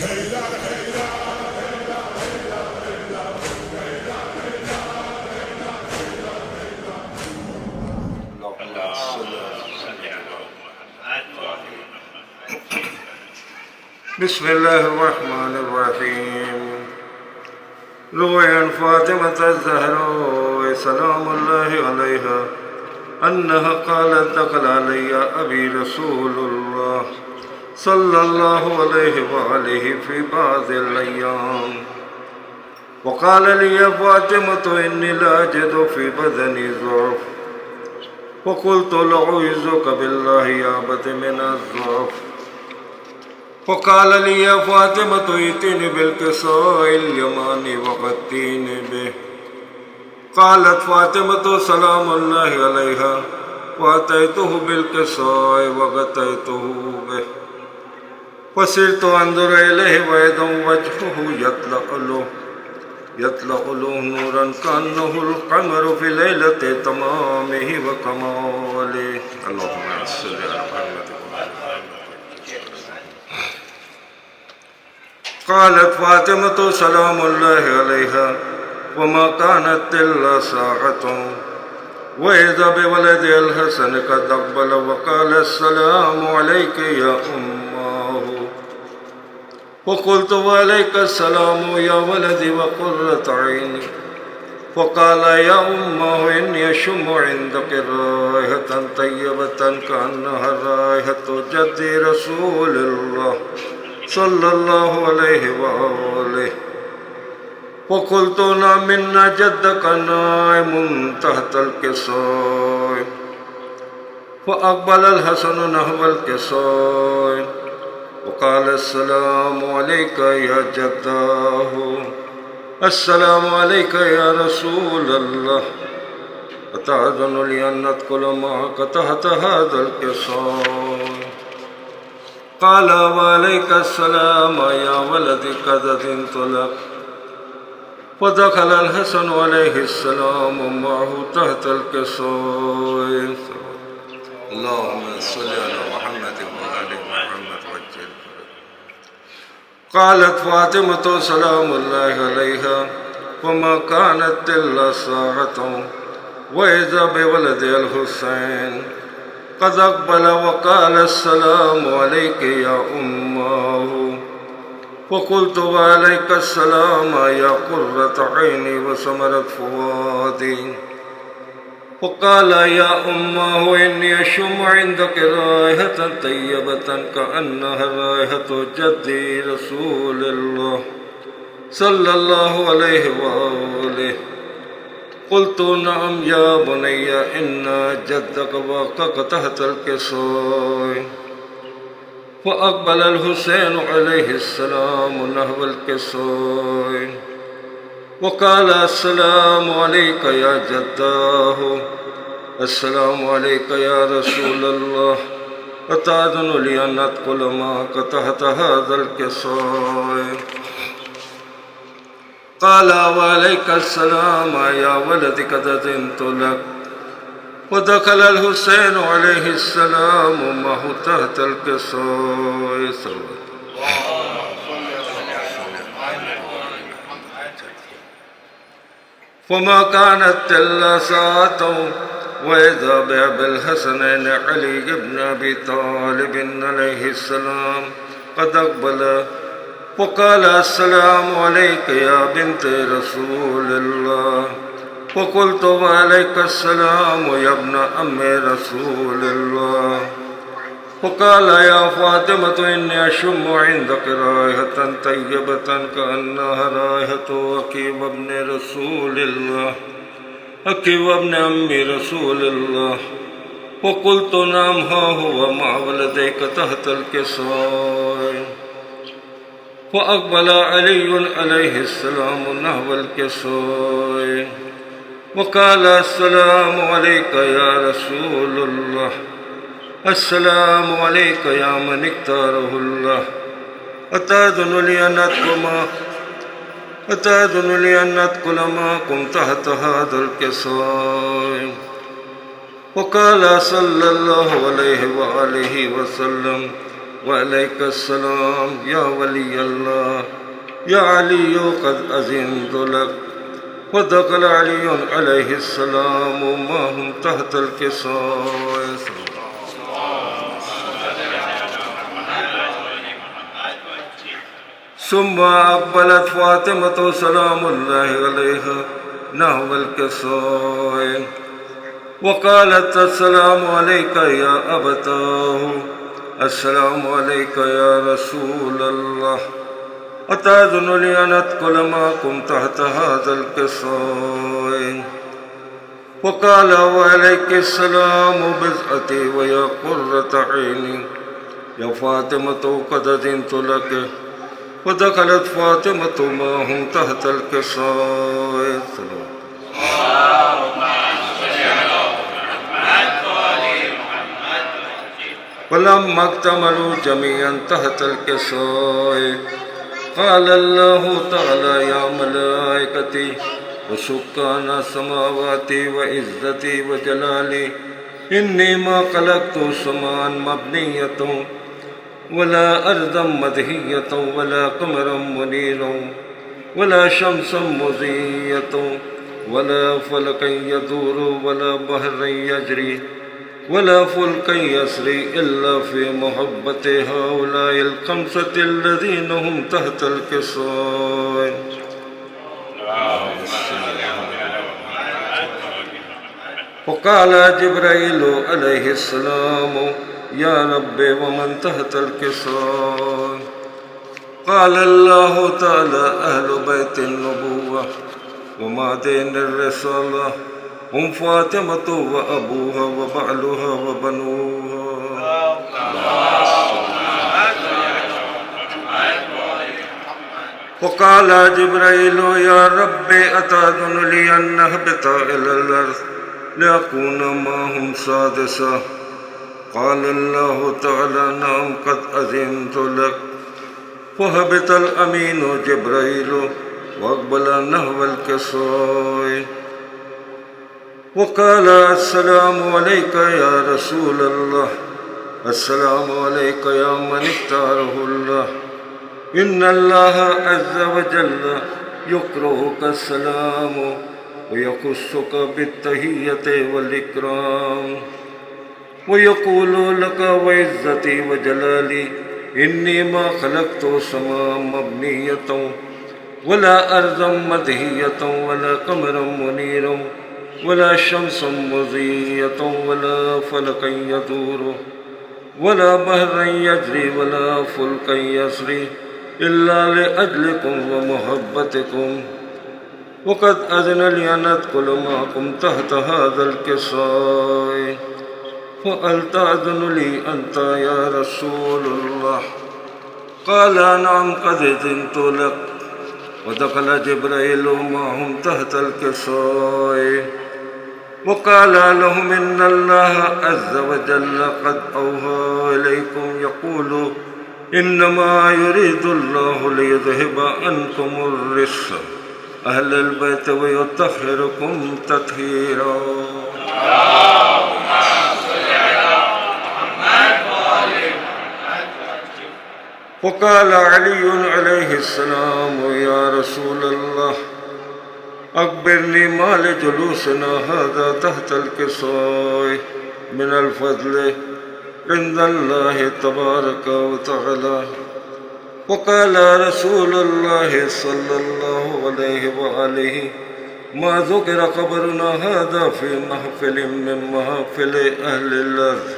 بسم الله الرحمن الرحيم. روي عن فاطمة الزهراء سلام الله عليها أنها قالت دخل علي أبي رسول الله صلى الله عليه وآله في بعض الأيام وقال لي يا فاطمة إني لا أجد في بدني ضعف وقلت لأعوذك بالله يا أبت من الضعف وقال لي يا فاطمة ائتني بالكساء اليماني وغطيني به قالت فاطمة سلام الله عليها وأتيته بالكساء وغطيته به فصرت أنظر إليه وإذا وجهه يطلع له نورا كأنه القمر في ليلة تمامه وكماله. اللهم صل على محمد. قالت فاطمة سلام الله عليها وما كانت إلا ساعة وإذا بولد الحسن قد أقبل وقال السلام عليك يا أماه وقلت وعليك السلام يا ولدي وقرة عيني وقال يا أماه إني أشم عندك رائحة طيبة كأنها رائحة جدي رسول الله صلى الله عليه وآله وقلت نعم إن جدك نائم تحت الكساء فأقبل الحسن نحو الكساء وقال السلام عليك يا جداه السلام عليك يا رسول الله أتأذن لي أن أدخل معك تحت هذا الكساء قال وعليك السلام يا ولدي قد أذنت لك ودخل الحسن عليه السلام معه تحت الكساء. اللهم صل على محمد وآل محمد وجل. قالت فاطمة سلام الله عليها وما كانت إلا ساعة وإذا بولد الحسين قد أقبل وقال السلام عليك يا أماه وقلت وعليك السلام يا قرة عيني وثمرة فؤادي وقال يا أماه إني أشم عندك رائحة طيبة كأنها رائحة جدي رسول الله صلى الله عليه وآله قلت نعم يا بني إن جدك وقق تحت الكساء فأقبل الحسين عليه السلام نحو الكساء وقال السلام عليك يا جداه السلام عليك يا رسول الله أتأذن لي أن أدخل معك تحت هذا الكساء قال وعليك السلام يا ولدي قد أذنت لك ودخل الحسين عليه السلام معه تحت الكساء. فما كانت إلا ساعة وإذا بأبي الحسنين علي بن أبي طالب عليه السلام قد أقبل وقال السلام عليك يا بنت رسول الله وقلت وعليك السلام يا ابن أم رسول الله وقال يا فاطمة إني أشم عندك رائحة طيبة كأنها رائحة عقيل بن رسول الله عقيل بن أم رسول الله وقلت نعم ها هو مع ولديك تحت الكساء فأقبل علي عليه السلام نحو الكساء وقال السلام عليك يا رسول الله السلام عليك يا من اختاره الله أتأذن لي أن أدخل معكم تحت هذا الكساء وقال صلى الله عليه وآله وسلم وعليك السلام يا ولي الله يا علي قد أذنت لك. ودخل علي عليه السلام وهم تحت الكساء. ثم أقبلت فاطمة سلام الله عليها نحو الكساء وقالت السلام عليك يا أبتاه السلام عليك يا رسول الله أتأذن لي أن أدخل معكم تحت هذا الكساء؟ وقال وعليك السلام بضعتي ويا قرة عيني يا فاطمة قد أذنت لك. ودخلت فاطمة معهم تحت الكساء. فلما اكتملوا جميعا تحت الكساء قال الله تعالى يا ملائكتي وسكان السماوات وعزتي وجلالي إني ما خلقت سماء مبنية ولا أرضا مدهية ولا قمرا منيرا ولا شمسا مضية ولا فلكا يدور ولا بحرا يجري ولا فلكا يسري إلا في محبة هؤلاء الخمسة الذين هم تحت الكساء. وقال جبرائيل عليه السلام يا رب ومن تحت الكساء؟ قال الله تعالى أهل بيت النبوة ومعدن الرسالة هم فاطمة وأبوها وبعلها وبنوها. وقال جبرائيل يا رب أتأذن لي أن أهبط إلى الأرض لأكون معهم سادسا؟ قال الله تعالى نعم قد أذنت لك. فهبط الأمين جبرائيل وأقبل نحو الكساء وقال السلام عليك يا رسول الله السلام عليك يا من اختاره الله إن الله عز وجل يكرهك السلام ويخصك بالتحية والإكرام ويقول لك وعزتي وجلالي إني ما خلقت سماء مبنية ولا أرضا مدهية ولا قمرا منيرا ولا شمسا مضية ولا فلكا يدور ولا بحرا يجري ولا فلكا يسري إلا لأجلكم ومحبتكم. وقد أذن لي أن أدخل معكم تحت هذا الكساء فهل تأذن لي أنت يا رسول الله؟ قال نعم قد أذنت لك. ودخل جبرائيل معهم تحت الكساء وقال لهم إن الله عز وجل قد أوحى إليكم يقول إنما يريد الله ليذهب عنكم الرجس أهل البيت ويطهركم تطهيرا. وقال علي عليه السلام يا رسول الله أخبرني ما لجلوسنا هذا تحت الكساء من الفضل عند الله تبارك وتعالى. وقال رسول الله صلى الله عليه وآله ما ذكر قبرنا هذا في محفل من محافل أهل الأرض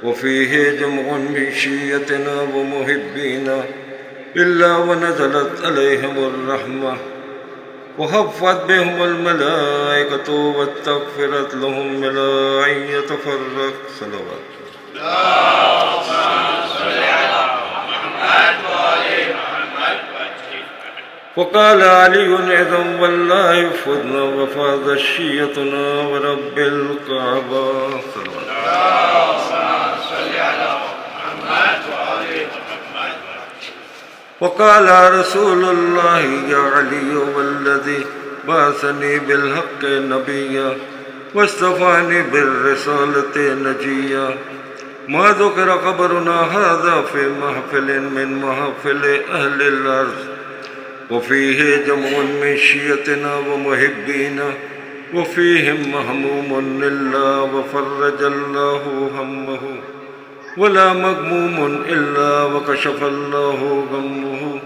وفيه جمع من شيعتنا ومحبينا إلا ونزلت عليهم الرحمة وحفت بهم الملائكة واستغفرت لهم بلا أن يتفرق. صلوات. وقال علي إذن والله فضنا وفاض شيعتنا ورب الكعبة. وقال رسول الله يا علي والذي بعثني بالحق نبيا واصطفاني بالرسالة نجيا ما ذكر قبرنا هذا في محفل من محافل أهل الأرض وفيه جمع من شيعتنا ومحبينا وفيهم مهموم إلا وفرج الله همه ولا مغموم إلا وكشف الله غمه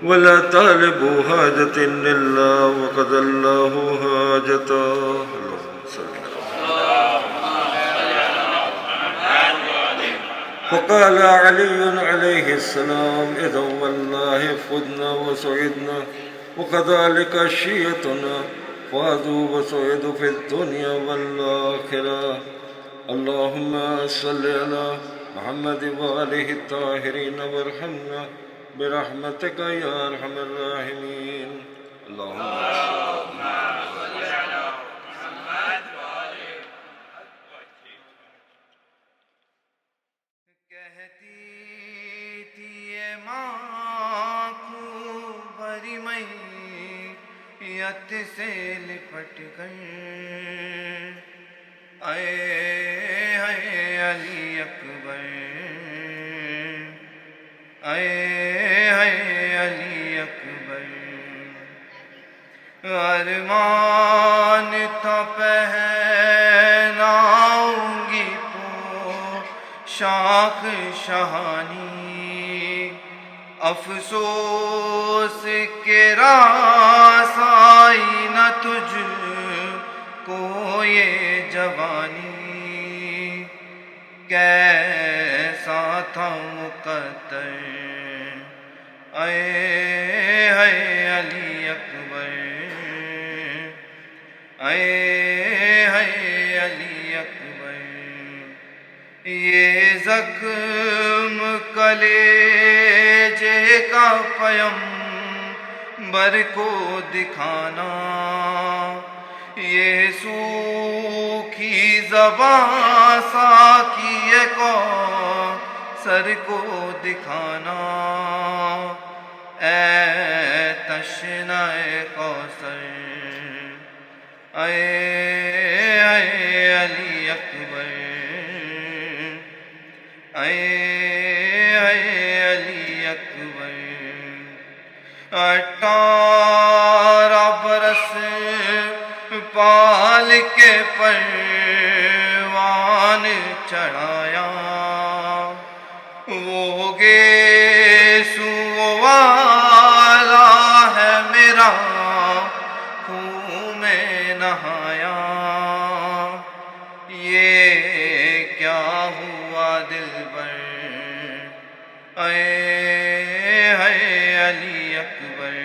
ولا طالب حاجة إلا وقضى الله حاجته. اللهم صل وقال علي عليه السلام إذا والله فضنا وسعدنا وكذلك شيعتنا فازوا وسعدوا في الدنيا والآخرة. اللهم صل على محمد وآله الطاهرين وارحمنا برحمتك يا أرحم الراحمين. اللهم کہتی تھی یہ ماں کو بری میت سے لپٹ کر اے علی اکبر اے علی اکبر. ارمان تھا پہناؤں گی شاخ شہانی افسوس کے راس آئی نہ تجھ کو یہ جوانی. کیسا تھا مقدر اے علی اکبر اے علی اکبر. یہ زخم کلیجے کا پیمبر کو دکھانا یہ سوکھی زباں ساقی کوثر کو دکھانا. اے تشنہ کوثر اے علی اکبر اے علی اکبر. 18 برس پال کے پروان چڑھایا وہ گیسو والا ہے میرا خون میں نہایا. یہ کیا ہوا دلبر اے علی اکبر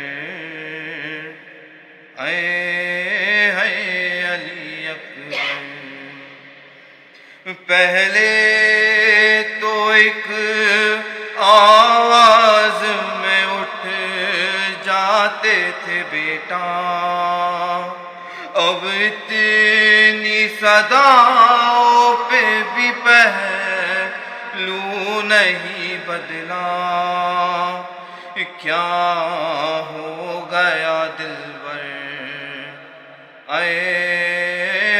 اے علی اکبر. پہلے تو ایک آواز میں اٹھ جاتے تھے بیٹا اب اتنی صداؤں پہ بھی پہلو نہیں بدلا. کیا ہو گیا دلبر اے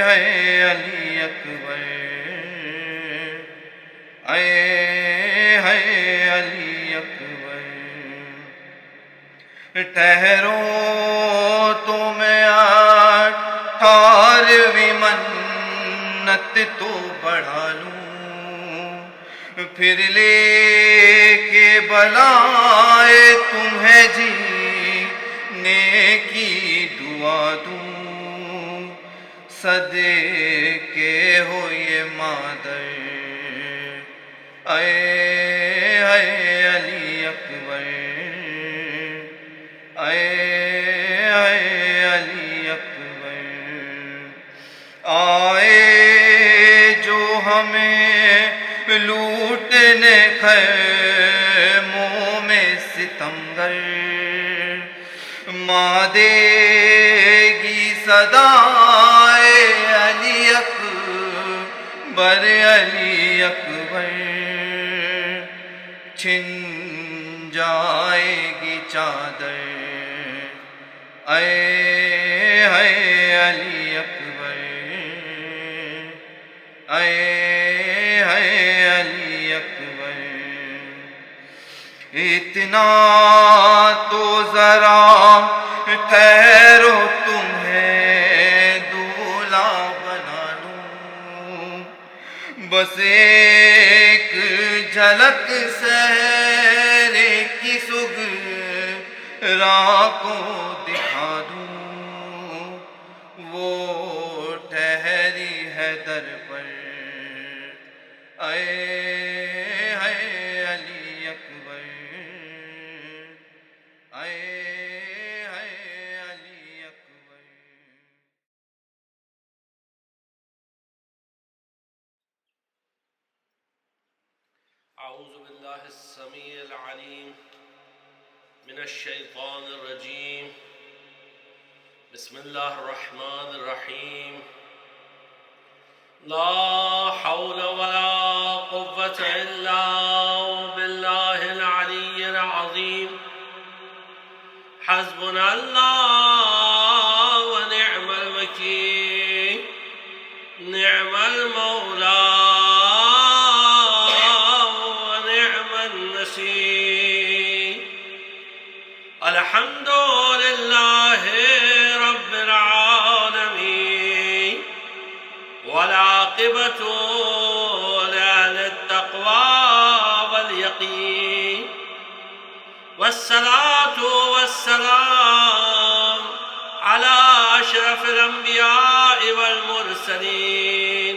علی اکبر اے علی اکبر. ٹھہرو تو میں 18ویں منت تو بڑھا لوں پھر لے کے بلائے تمہیں جینے کی دعا دوں. صدقے ہو یہ مادر اے علی اکبر اے علی اکبر. آئے جو ہمیں لوٹنے خیموں میں ستمگر ماں دے گی صدائے علی اکبر علی اکبر. چھن جائے گی چادر اے علی اکبر اے علی دینا تو ذرا ٹھہرو تمہیں دولہا بنا لوں، بس ایک جھلک صحرے کی سغراء کو دکھا دوں، وہ ٹھہری ہے در پر اے علی اکبر، اے علی اکبر۔ اعوذ باللہ السمیع العلیم من الشیطان الرجیم، بسم اللہ الرحمن الرحیم، لا حول ولا قوة الا باللہ العلی العظیم، حسبنا اللہ ونعم الوکیل، نعم المولا الحمد للہ رب العالمین، والعاقبۃ لأہل التقوی والیقین، والصلاة والسلام علی اشرف الانبیاء والمرسلین،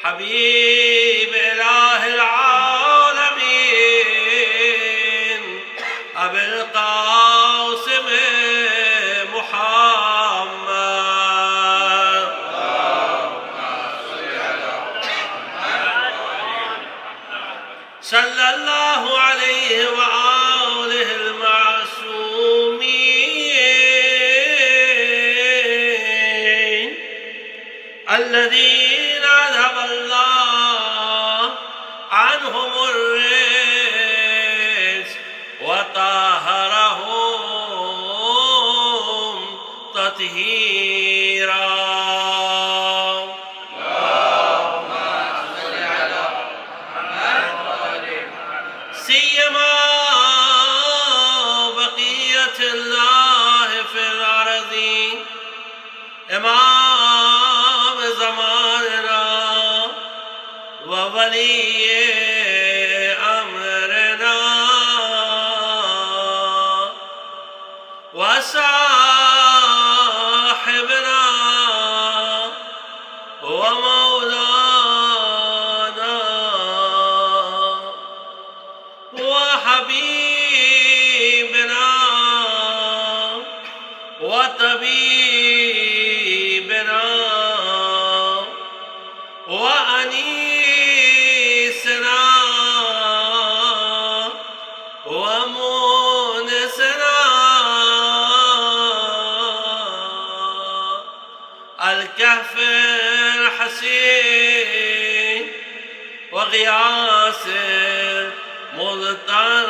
حبیب الہ العالمین ابی القاسم محمد، صلی اللہ علیہ وآلہ المعصومین الذین اذهب اللہ عنہم الرجس وطہرہم تطہیرا۔ سیما بقیت اللہ فی الارض، امام زماننا وولی امرنا وصاحبنا ومولانا وحبیبنا وطبیبنا وأنیسنا ومونسنا الكهف الحسين وغياث مضطر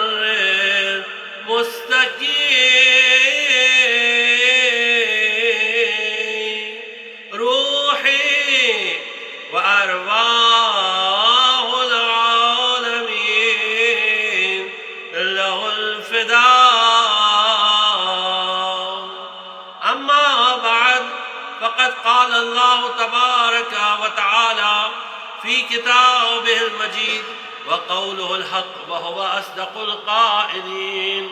مستقيم، روحي وأرواح العالمين له الفداء، أما بعد، فقد قال الله تبارك وتعالى في كتابه المجيد وقوله الحق وهو أصدق القائلين،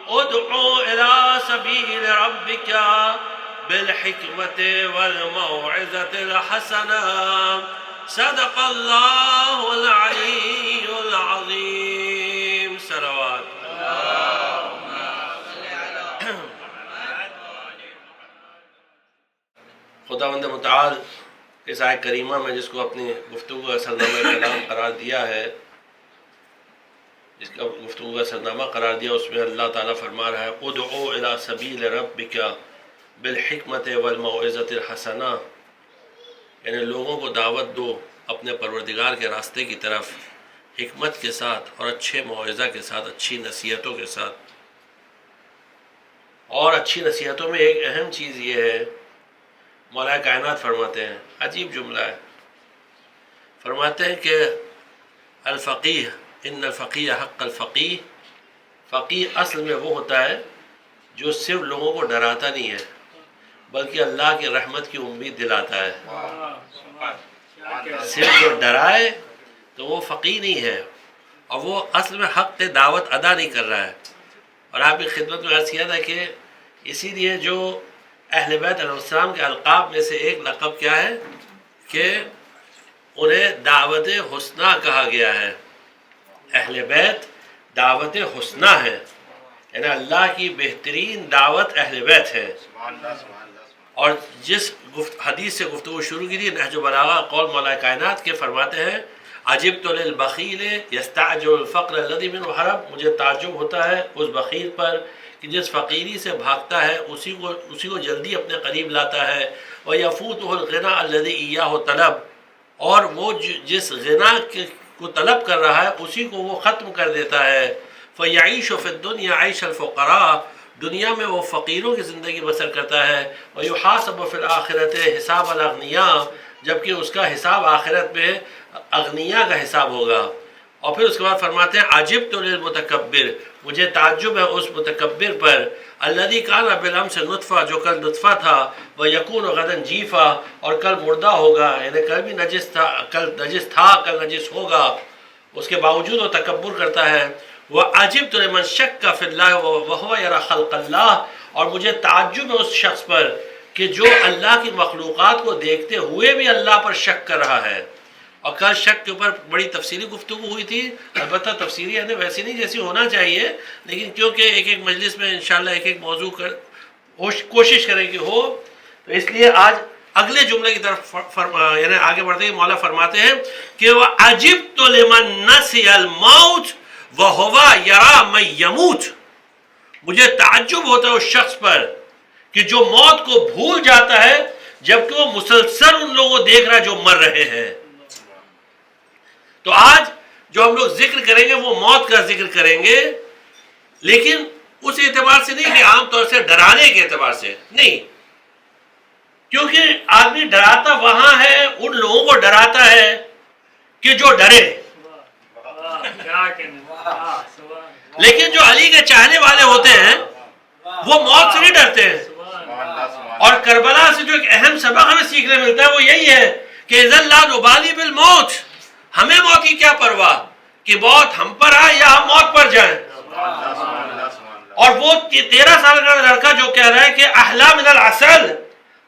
ادعو إلى سبيل ربك بالحكمة والموعظة الحسنة، صدق الله العلي العظيم۔ صلوات خداوند متعال اس آیت کریمہ میں جس کو اپنی گفتگو کا سرنامہ کلام قرار دیا ہے، جس کا گفتگو کا سرنامہ قرار دیا، اس میں اللہ تعالیٰ فرما رہا ہے ادعو الی سبیل ربک بالحکمت والموعظۃ الحسنہ، یعنی لوگوں کو دعوت دو اپنے پروردگار کے راستے کی طرف حکمت کے ساتھ اور اچھے موعظہ کے ساتھ، اچھی نصیحتوں کے ساتھ۔ اور اچھی نصیحتوں میں ایک اہم چیز یہ ہے، مولا کائنات فرماتے ہیں، عجیب جملہ ہے، فرماتے ہیں کہ الفقیہ ان الفقیہ حق الفقیہ فقیر اصل میں وہ ہوتا ہے جو صرف لوگوں کو ڈراتا نہیں ہے بلکہ اللہ کی رحمت کی امید دلاتا ہے. صرف جو ڈرائے تو وہ فقیر نہیں ہے اور وہ اصل میں حق دعوت ادا نہیں کر رہا ہے. اور آپ کی خدمت میں عرض کیا تھا کہ اسی لیے جو اہل بیت علیہ السلام کے القاب میں سے ایک لقب کیا ہے کہ انہیں دعوت حسنہ کہا گیا ہے. اہل بیت دعوت حسنہ ہے، یعنی اللہ کی بہترین دعوت اہل بیت ہے. اور جس حدیث سے گفتگو شروع کی تھی نہج البلاغہ، قول مولا کائنات کے فرماتے ہیں عجبت للبخیل یستعجل الفقر الذی منہ حرب، مجھے تعجب ہوتا ہے اس بخیل پر کہ جس فقیری سے بھاگتا ہے اسی کو جلدی اپنے قریب لاتا ہے. ویفوتہ الغنی الذی ایاہ طلب، اور وہ جس غنا کو طلب کر رہا ہے اسی کو وہ ختم کر دیتا ہے. فیعیش فی الدنیا عیش الفقراء، دنیا میں وہ فقیروں کی زندگی بسر کرتا ہے. ویحاسب فی الآخرۃ حساب الاغنیاء، جبکہ اس کا حساب آخرت میں اغنیاء کا حساب ہوگا. اور پھر اس کے بعد فرماتے ہیں عجبت للمتکبر، مجھے تعجب ہے اس متکبر پر الذی کان بالامس نطفہ، جو کل نطفہ تھا، ویکون غدا جیفا، اور کل مردہ ہوگا، یعنی کل بھی نجس تھا، کل نجس ہوگا، اس کے باوجود وہ تکبر کرتا ہے. وعجبت لمن شک فی اللہ وہو یری خلق اللہ، اور مجھے تعجب ہے اس شخص پر کہ جو اللہ کی مخلوقات کو دیکھتے ہوئے بھی اللہ پر شک کر رہا ہے. اور کل شک کے اوپر بڑی تفصیلی گفتگو ہوئی تھی، البتہ تفصیلی یعنی ویسی نہیں جیسی ہونا چاہیے، لیکن کیونکہ ایک مجلس میں انشاءاللہ ایک موضوع کوشش کریں کہ ہو، تو اس لیے آج اگلے جملے کی طرف یعنی آگے بڑھتے ہیں. مولا فرماتے ہیں کہ وَعَجِبْتُ لِمَن نَسِيَ الْمَوْتِ وَهُوَ يَرَى مَن يَمُوتُ، مجھے تعجب ہوتا ہے اس شخص پر کہ جو موت کو بھول جاتا ہے جبکہ وہ مسلسل ان لوگوں کو دیکھ رہا ہے جو مر رہے ہیں. تو آج جو ہم لوگ ذکر کریں گے وہ موت کا ذکر کریں گے، لیکن اس اعتبار سے نہیں کہ عام طور سے ڈرانے کے اعتبار سے نہیں، کیونکہ آدمی ڈراتا وہاں ہے، ان لوگوں کو ڈراتا ہے کہ جو ڈرے. لیکن جو علی کے چاہنے والے ہوتے ہیں وہ موت سے نہیں ڈرتے ہیں. اور کربلا سے جو ایک اہم سبق ہمیں سیکھنے ملتا ہے وہ یہی ہے کہ اذا لا نبالی بالموت، ہمیں موت کی کیا پرواہ کہ موت ہم پر آئے یا ہم موت پر جائیں. اور وہ 13 سال کا لڑکا جو کہہ رہا ہے کہ احلا من العسل،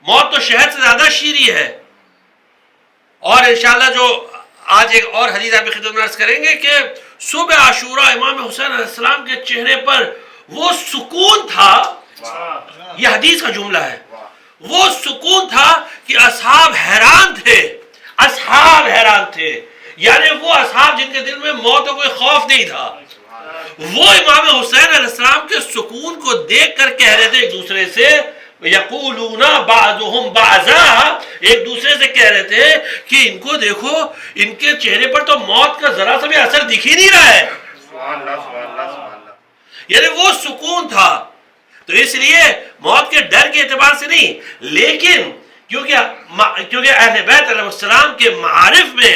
موت تو شہد سے زیادہ شیریں ہے. اور انشاءاللہ جو آج ایک اور حدیث آپ کی خدمت میں عرض کریں گے کہ صبح عاشورہ امام حسین علیہ السلام کے چہرے پر وہ سکون تھا، یہ حدیث کا جملہ ہے، وہ سکون تھا کہ اصحاب حیران تھے، یعنی وہ اصحاب جن کے دل میں موت کا کوئی خوف نہیں تھا، وہ امام حسین علیہ السلام کے سکون کو دیکھ کر کہہ رہے تھے ایک دوسرے سے، یقولون بعضهم بعضا، ایک دوسرے سے کہہ رہے تھے کہ ان کو دیکھو، ان کے چہرے پر تو موت کا ذرا سا بھی اثر دکھ ہی نہیں رہا ہے. یعنی وہ سکون تھا. تو اس لیے موت کے ڈر کے اعتبار سے نہیں، لیکن کیونکہ اہل بیت علیہ السلام کے معارف میں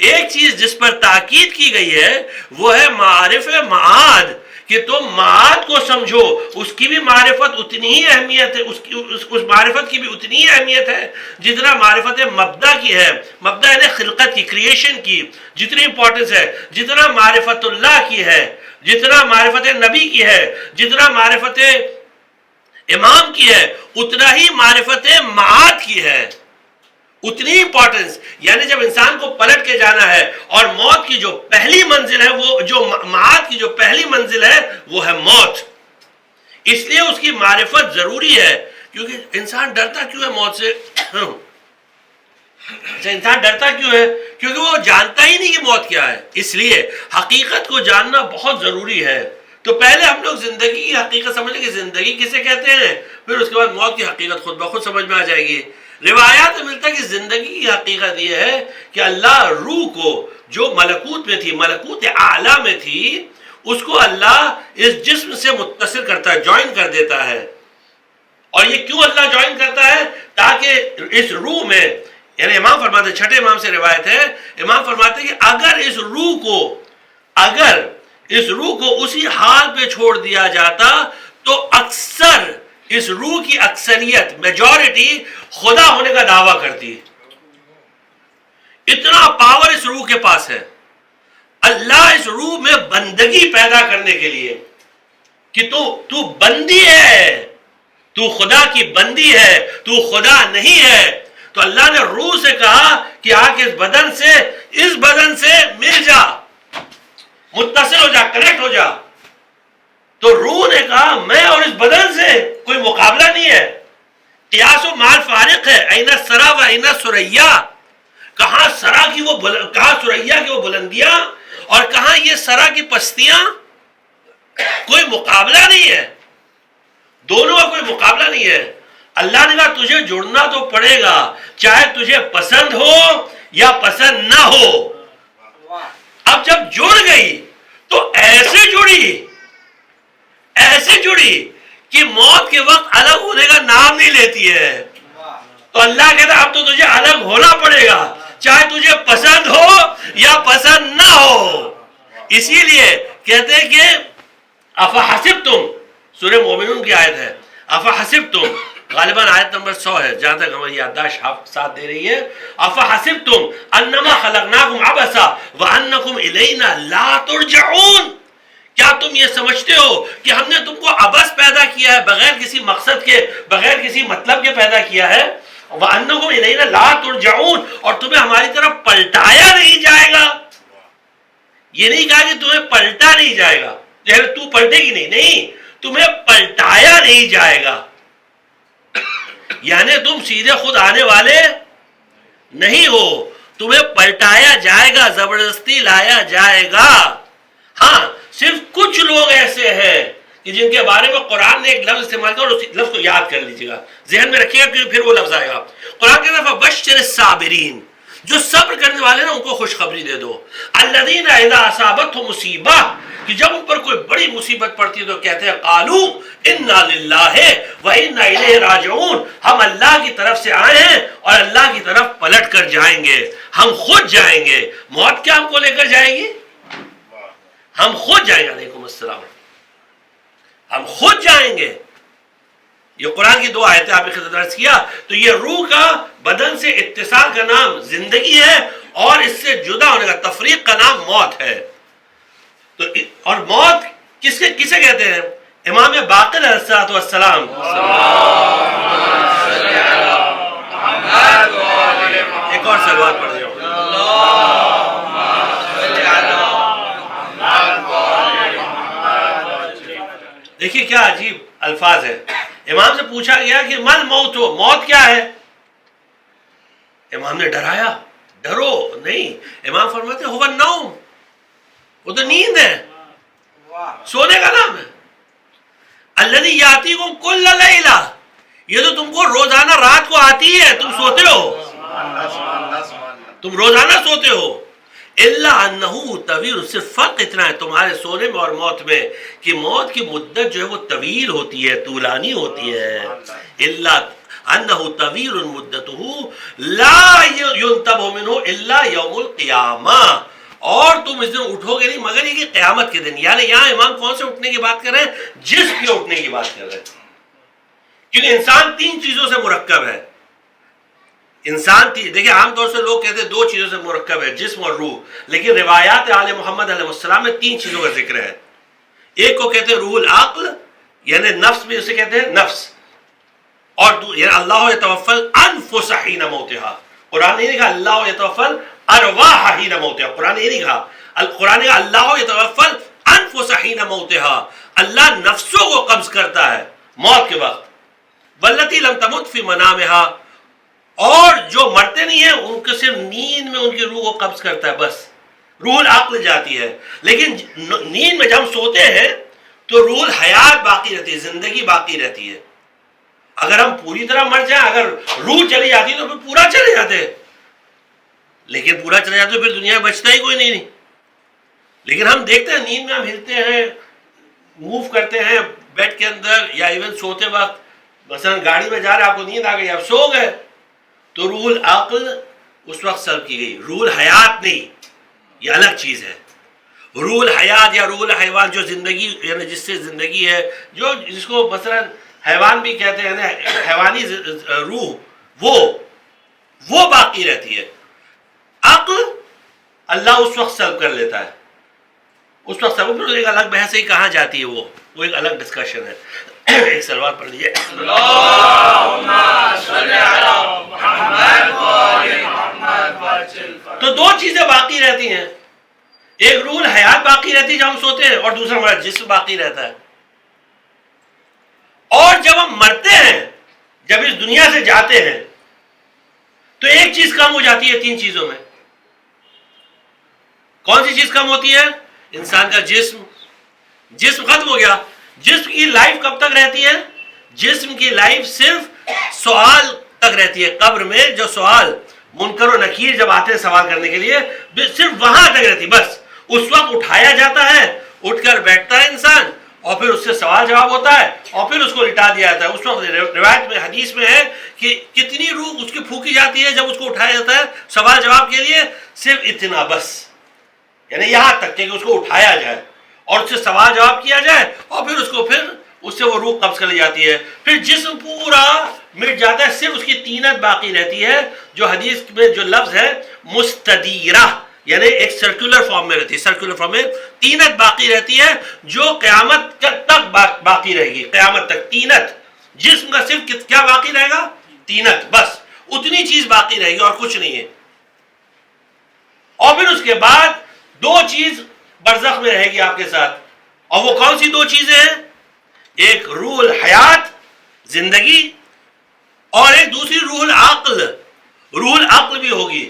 ایک چیز جس پر تاکید کی گئی ہے وہ ہے معارف معاد، کہ تم معاد کو سمجھو، اس کی بھی معرفت اتنی ہی اہمیت ہے، اس معرفت کی بھی اتنی ہی اہمیت ہے جتنا معرفت مبدا کی ہے. مبدا یعنی خلقت کی، کریشن کی جتنی امپورٹنس ہے، جتنا معرفت اللہ کی ہے، جتنا معرفت نبی کی ہے، جتنا معرفت امام کی ہے، اتنا ہی معرفت معاد کی ہے، اتنی امپورٹنس. یعنی جب انسان کو پلٹ کے جانا ہے اور موت کی جو پہلی منزل ہے، وہ جو معاد کی جو پہلی منزل ہے وہ ہے موت، اس لیے اس کی معرفت ضروری ہے. کیونکہ انسان ڈرتا کیوں ہے موت سے؟ انسان ڈرتا کیوں ہے؟ کیونکہ وہ جانتا ہی نہیں کہ موت کیا ہے. اس لیے حقیقت کو جاننا بہت ضروری ہے. تو پہلے ہم لوگ زندگی کی حقیقت سمجھیں کہ زندگی کسے کہتے ہیں، پھر اس کے بعد موت کی حقیقت خود بخود سمجھ میں آ جائے گی. روایات میں ملتا ہے کہ زندگی کی حقیقت یہ ہے کہ اللہ روح کو جو ملکوت میں تھی، ملکوت اعلیٰ میں تھی، اس کو اللہ اس جسم سے متصل کرتا ہے، جوائن کر دیتا ہے. اور یہ کیوں اللہ جوائن کرتا ہے؟ تاکہ اس روح میں، یعنی امام فرماتے، چھٹے امام سے روایت ہے، امام فرماتے کہ اگر اس روح کو، اگر اس روح کو اسی حال پہ چھوڑ دیا جاتا تو اکثر اس روح کی اکثریت میجورٹی خدا ہونے کا دعویٰ کرتی ہے. اتنا پاور اس روح کے پاس ہے. اللہ اس روح میں بندگی پیدا کرنے کے لیے کہ تو بندی ہے، تو خدا کی بندی ہے، تو خدا نہیں ہے، تو اللہ نے روح سے کہا کہ آ کے اس بدن سے مل جا، متصل ہو جا، کنیکٹ ہو جا. تو روح نے کہا میں اور اس بدن سے کوئی مقابلہ نہیں ہے. قیاس و مال فارق ہے. اینا سرا و اینا سریا، کہاں سرا کی کہاں سریا کی وہ بلندیاں اور کہاں یہ سرا کی پستیاں. کوئی مقابلہ نہیں ہے، دونوں کا کوئی مقابلہ نہیں ہے. اللہ نے کہا تجھے جڑنا تو پڑے گا، چاہے تجھے پسند ہو یا پسند نہ ہو. اب جب جڑ گئی تو ایسے جڑی کہ موت کے وقت الگ ہونے کا نام نہیں لیتی ہے. تو اللہ کہتا اب تو تجھے الگ ہونا پڑے گا، چاہے تجھے پسند ہو یا پسند نہ ہو. اسی لیے کہتے ہیں کہ افحسبتم، سورہ مومنون کی آیت ہے، افحسبتم، غالباً آیت نمبر 100 ہے جہاں تک ہماری یادداشت ساتھ دے رہی ہے. افحسبتم انما خلقناکم عبثا وانکم الینا لا ترجعون. کیا تم یہ سمجھتے ہو کہ ہم نے تم کو عبث پیدا کیا ہے، بغیر کسی مقصد کے، بغیر کسی مطلب کے پیدا کیا ہے؟ وَأَنَّكُمْ إِلَيْنَا لَا تُرْجَعُونَ، اور تمہیں ہماری طرف پلٹایا نہیں جائے گا. یہ نہیں کہا کہ تمہیں پلٹا نہیں جائے گا، تو پلٹے گی نہیں، تمہیں پلٹایا نہیں جائے گا. یعنی تم سیدھے خود آنے والے نہیں ہو، تمہیں پلٹایا جائے گا، زبردستی لایا جائے گا. ہاں صرف کچھ لوگ ایسے ہیں کہ جن کے بارے میں قرآن نے ایک لفظ استعمال کیا، اور اس لفظ کو یاد کر لیجیے گا، ذہن میں رکھیے گا، کیونکہ پھر وہ لفظ آئے گا. قرآن کے طرف بشر الصابرین، جو صبر کرنے والے نا ان کو خوشخبری دے دو. الذین اذا اصابتهم مصیبہ، کہ جب ان پر کوئی بڑی مصیبت پڑتی ہے تو کہتے ہیں قالوا انا للہ وانا الیہ راجعون، ہم اللہ کی طرف سے آئے ہیں اور اللہ کی طرف پلٹ کر جائیں گے، ہم خود جائیں گے. موت کیا ہم کو لے کر جائے گی؟ ہم خود جائیں گے. علیکم السلام. ہم خود جائیں گے. یہ قرآن کی 2 آیتیں آپ نے خدمت کیا. تو یہ روح کا بدن سے اتصال کا نام زندگی ہے، اور اس سے جدا ہونے کا تفریق کا نام موت ہے. تو اور موت کسے کہتے ہیں؟ امام باقر علیہ السلام. ایک اور سلوات پڑھ دیا. دیکھیے کیا عجیب الفاظ ہے. امام سے پوچھا گیا کہ مل موت ہو، موت کیا ہے؟ امام نے ڈرایا، ڈرو نہیں. امام فرماتے ہوا النوم، وہ تو نیند ہے، سونے کا نام ہے. الذی یاتیکم کل لیلہ، یہ تو تم کو روزانہ رات کو آتی ہے، تم سوتے ہو، تم روزانہ سوتے ہو. الا انہ طویل، صرف فرق اتنا ہے تمہارے سونے میں اور موت میں کہ موت کی مدت جو ہے وہ طویل ہوتی ہے، طولانی ہوتی ہے. الا انہ طویل مدتہ لا ینتبہ منہ الا یوم القیامہ، اور تم اس دن اٹھو گے نہیں مگر یہ کہ قیامت کے دن. یعنی یہاں امام کون سے اٹھنے کی بات کر رہے ہیں؟ جسم کے اٹھنے کی بات کر رہے ہیں. کیونکہ انسان 3 چیزوں سے مرکب ہے. انسان دیکھیں عام طور سے لوگ کہتے ہیں 2 چیزوں سے مرکب ہے، جسم اور روح، لیکن روایات آل محمد علیہ السلام میں 3 چیزوں کا ذکر ہے. ایک کو کہتے ہیں روح العقل، یعنی نفس بھی اسے کہتے ہیں نفس، اور یعنی اللہ یتوفی الانفس حین موتہا. قرآن نے نہیں کہا اللہ یتوفی الارواح حین موتہا، قرآن نے یہ نہیں کہا. قرآن نے کہا اللہ یتوفی الانفس حین موتہا، اللہ نفسوں کو قبض کرتا ہے موت کے وقت. واللتی لم تمت فی منامہا، اور جو مرتے نہیں ہیں ان کو صرف نیند میں ان کی روح کو قبض کرتا ہے، بس روح العقل جاتی ہے. لیکن نیند میں جب ہم سوتے ہیں تو روح الحیات باقی رہتی ہے، زندگی باقی رہتی ہے. اگر ہم پوری طرح مر جائیں، اگر روح چلی جاتی تو پھر پورا چلے جاتے، لیکن پورا چلے جاتے تو پھر دنیا میں بچتا ہی کوئی نہیں. لیکن ہم دیکھتے ہیں نیند میں ہم ہلتے ہیں، موو کرتے ہیں بیڈ کے اندر، یا ایون سوتے وقت مثلا گاڑی میں جا رہے آپ کو نیند آ گئی، آپ سو گئے، تو روح العقل اس وقت سلب کی گئی، روح الحیات نہیں، یہ الگ چیز ہے. روح الحیات یا روح الحیوان جو زندگی یعنی جس سے زندگی ہے، جو جس کو مثلا حیوان بھی کہتے ہیں نا، حیوانی روح وہ باقی رہتی ہے. عقل اللہ اس وقت سلب کر لیتا ہے، اس وقت سب پھر ایک الگ بحث ہے کہاں جاتی ہے، وہ ایک الگ ڈسکشن ہے. ایک سلوات پڑھ لیجیے. تو دو چیزیں باقی رہتی ہیں، ایک روح الحیات باقی رہتی ہے جب ہم سوتے ہیں، اور دوسرا ہمارا جسم باقی رہتا ہے. اور جب ہم مرتے ہیں، جب اس دنیا سے جاتے ہیں، تو ایک چیز کم ہو جاتی ہے تین چیزوں میں. کون سی چیز کم ہوتی ہے؟ انسان کا جسم ختم ہو گیا. جسم کی لائف کب تک رہتی ہے؟ جسم کی لائف صرف سوال تک رہتی ہے. قبر میں جو سوال منکر و نکیر جب آتے ہیں سوال کرنے کے لیے، صرف وہاں تک رہتی. بس اس وقت اٹھایا جاتا ہے، اٹھ کر بیٹھتا ہے انسان، اور پھر اس سے سوال جواب ہوتا ہے، اور پھر اس کو لٹا دیا جاتا ہے. اس وقت روایت میں حدیث میں ہے کہ کتنی روح اس کی پھونکی جاتی ہے جب اس کو اٹھایا جاتا ہے سوال جواب کے لیے؟ صرف اتنا بس، یعنی یہاں تک کہ اس کو اٹھایا جائے اور اس سے سوال جواب کیا جائے، اور پھر اس سے وہ روح قبض کر لی جاتی ہے. پھر جسم پورا مٹ جاتا ہے، صرف اس کی تینت باقی رہتی ہے، جو حدیث میں جو لفظ ہے مستدیرہ، یعنی ایک سرکولر فارم میں رہتی ہے. سرکولر فارم میں تینت باقی رہتی ہے جو قیامت تک باقی رہے گی. قیامت تک تینت، جسم کا صرف کیا باقی رہے گا؟ تینت، بس اتنی چیز باقی رہے گی اور کچھ نہیں ہے. اور پھر اس کے بعد دو چیز برزخ میں رہے گی آپ کے ساتھ، اور وہ کون سی دو چیزیں ہیں؟ ایک روح الحیات زندگی، اور ایک دوسری روح العقل. روح العقل بھی ہوگی،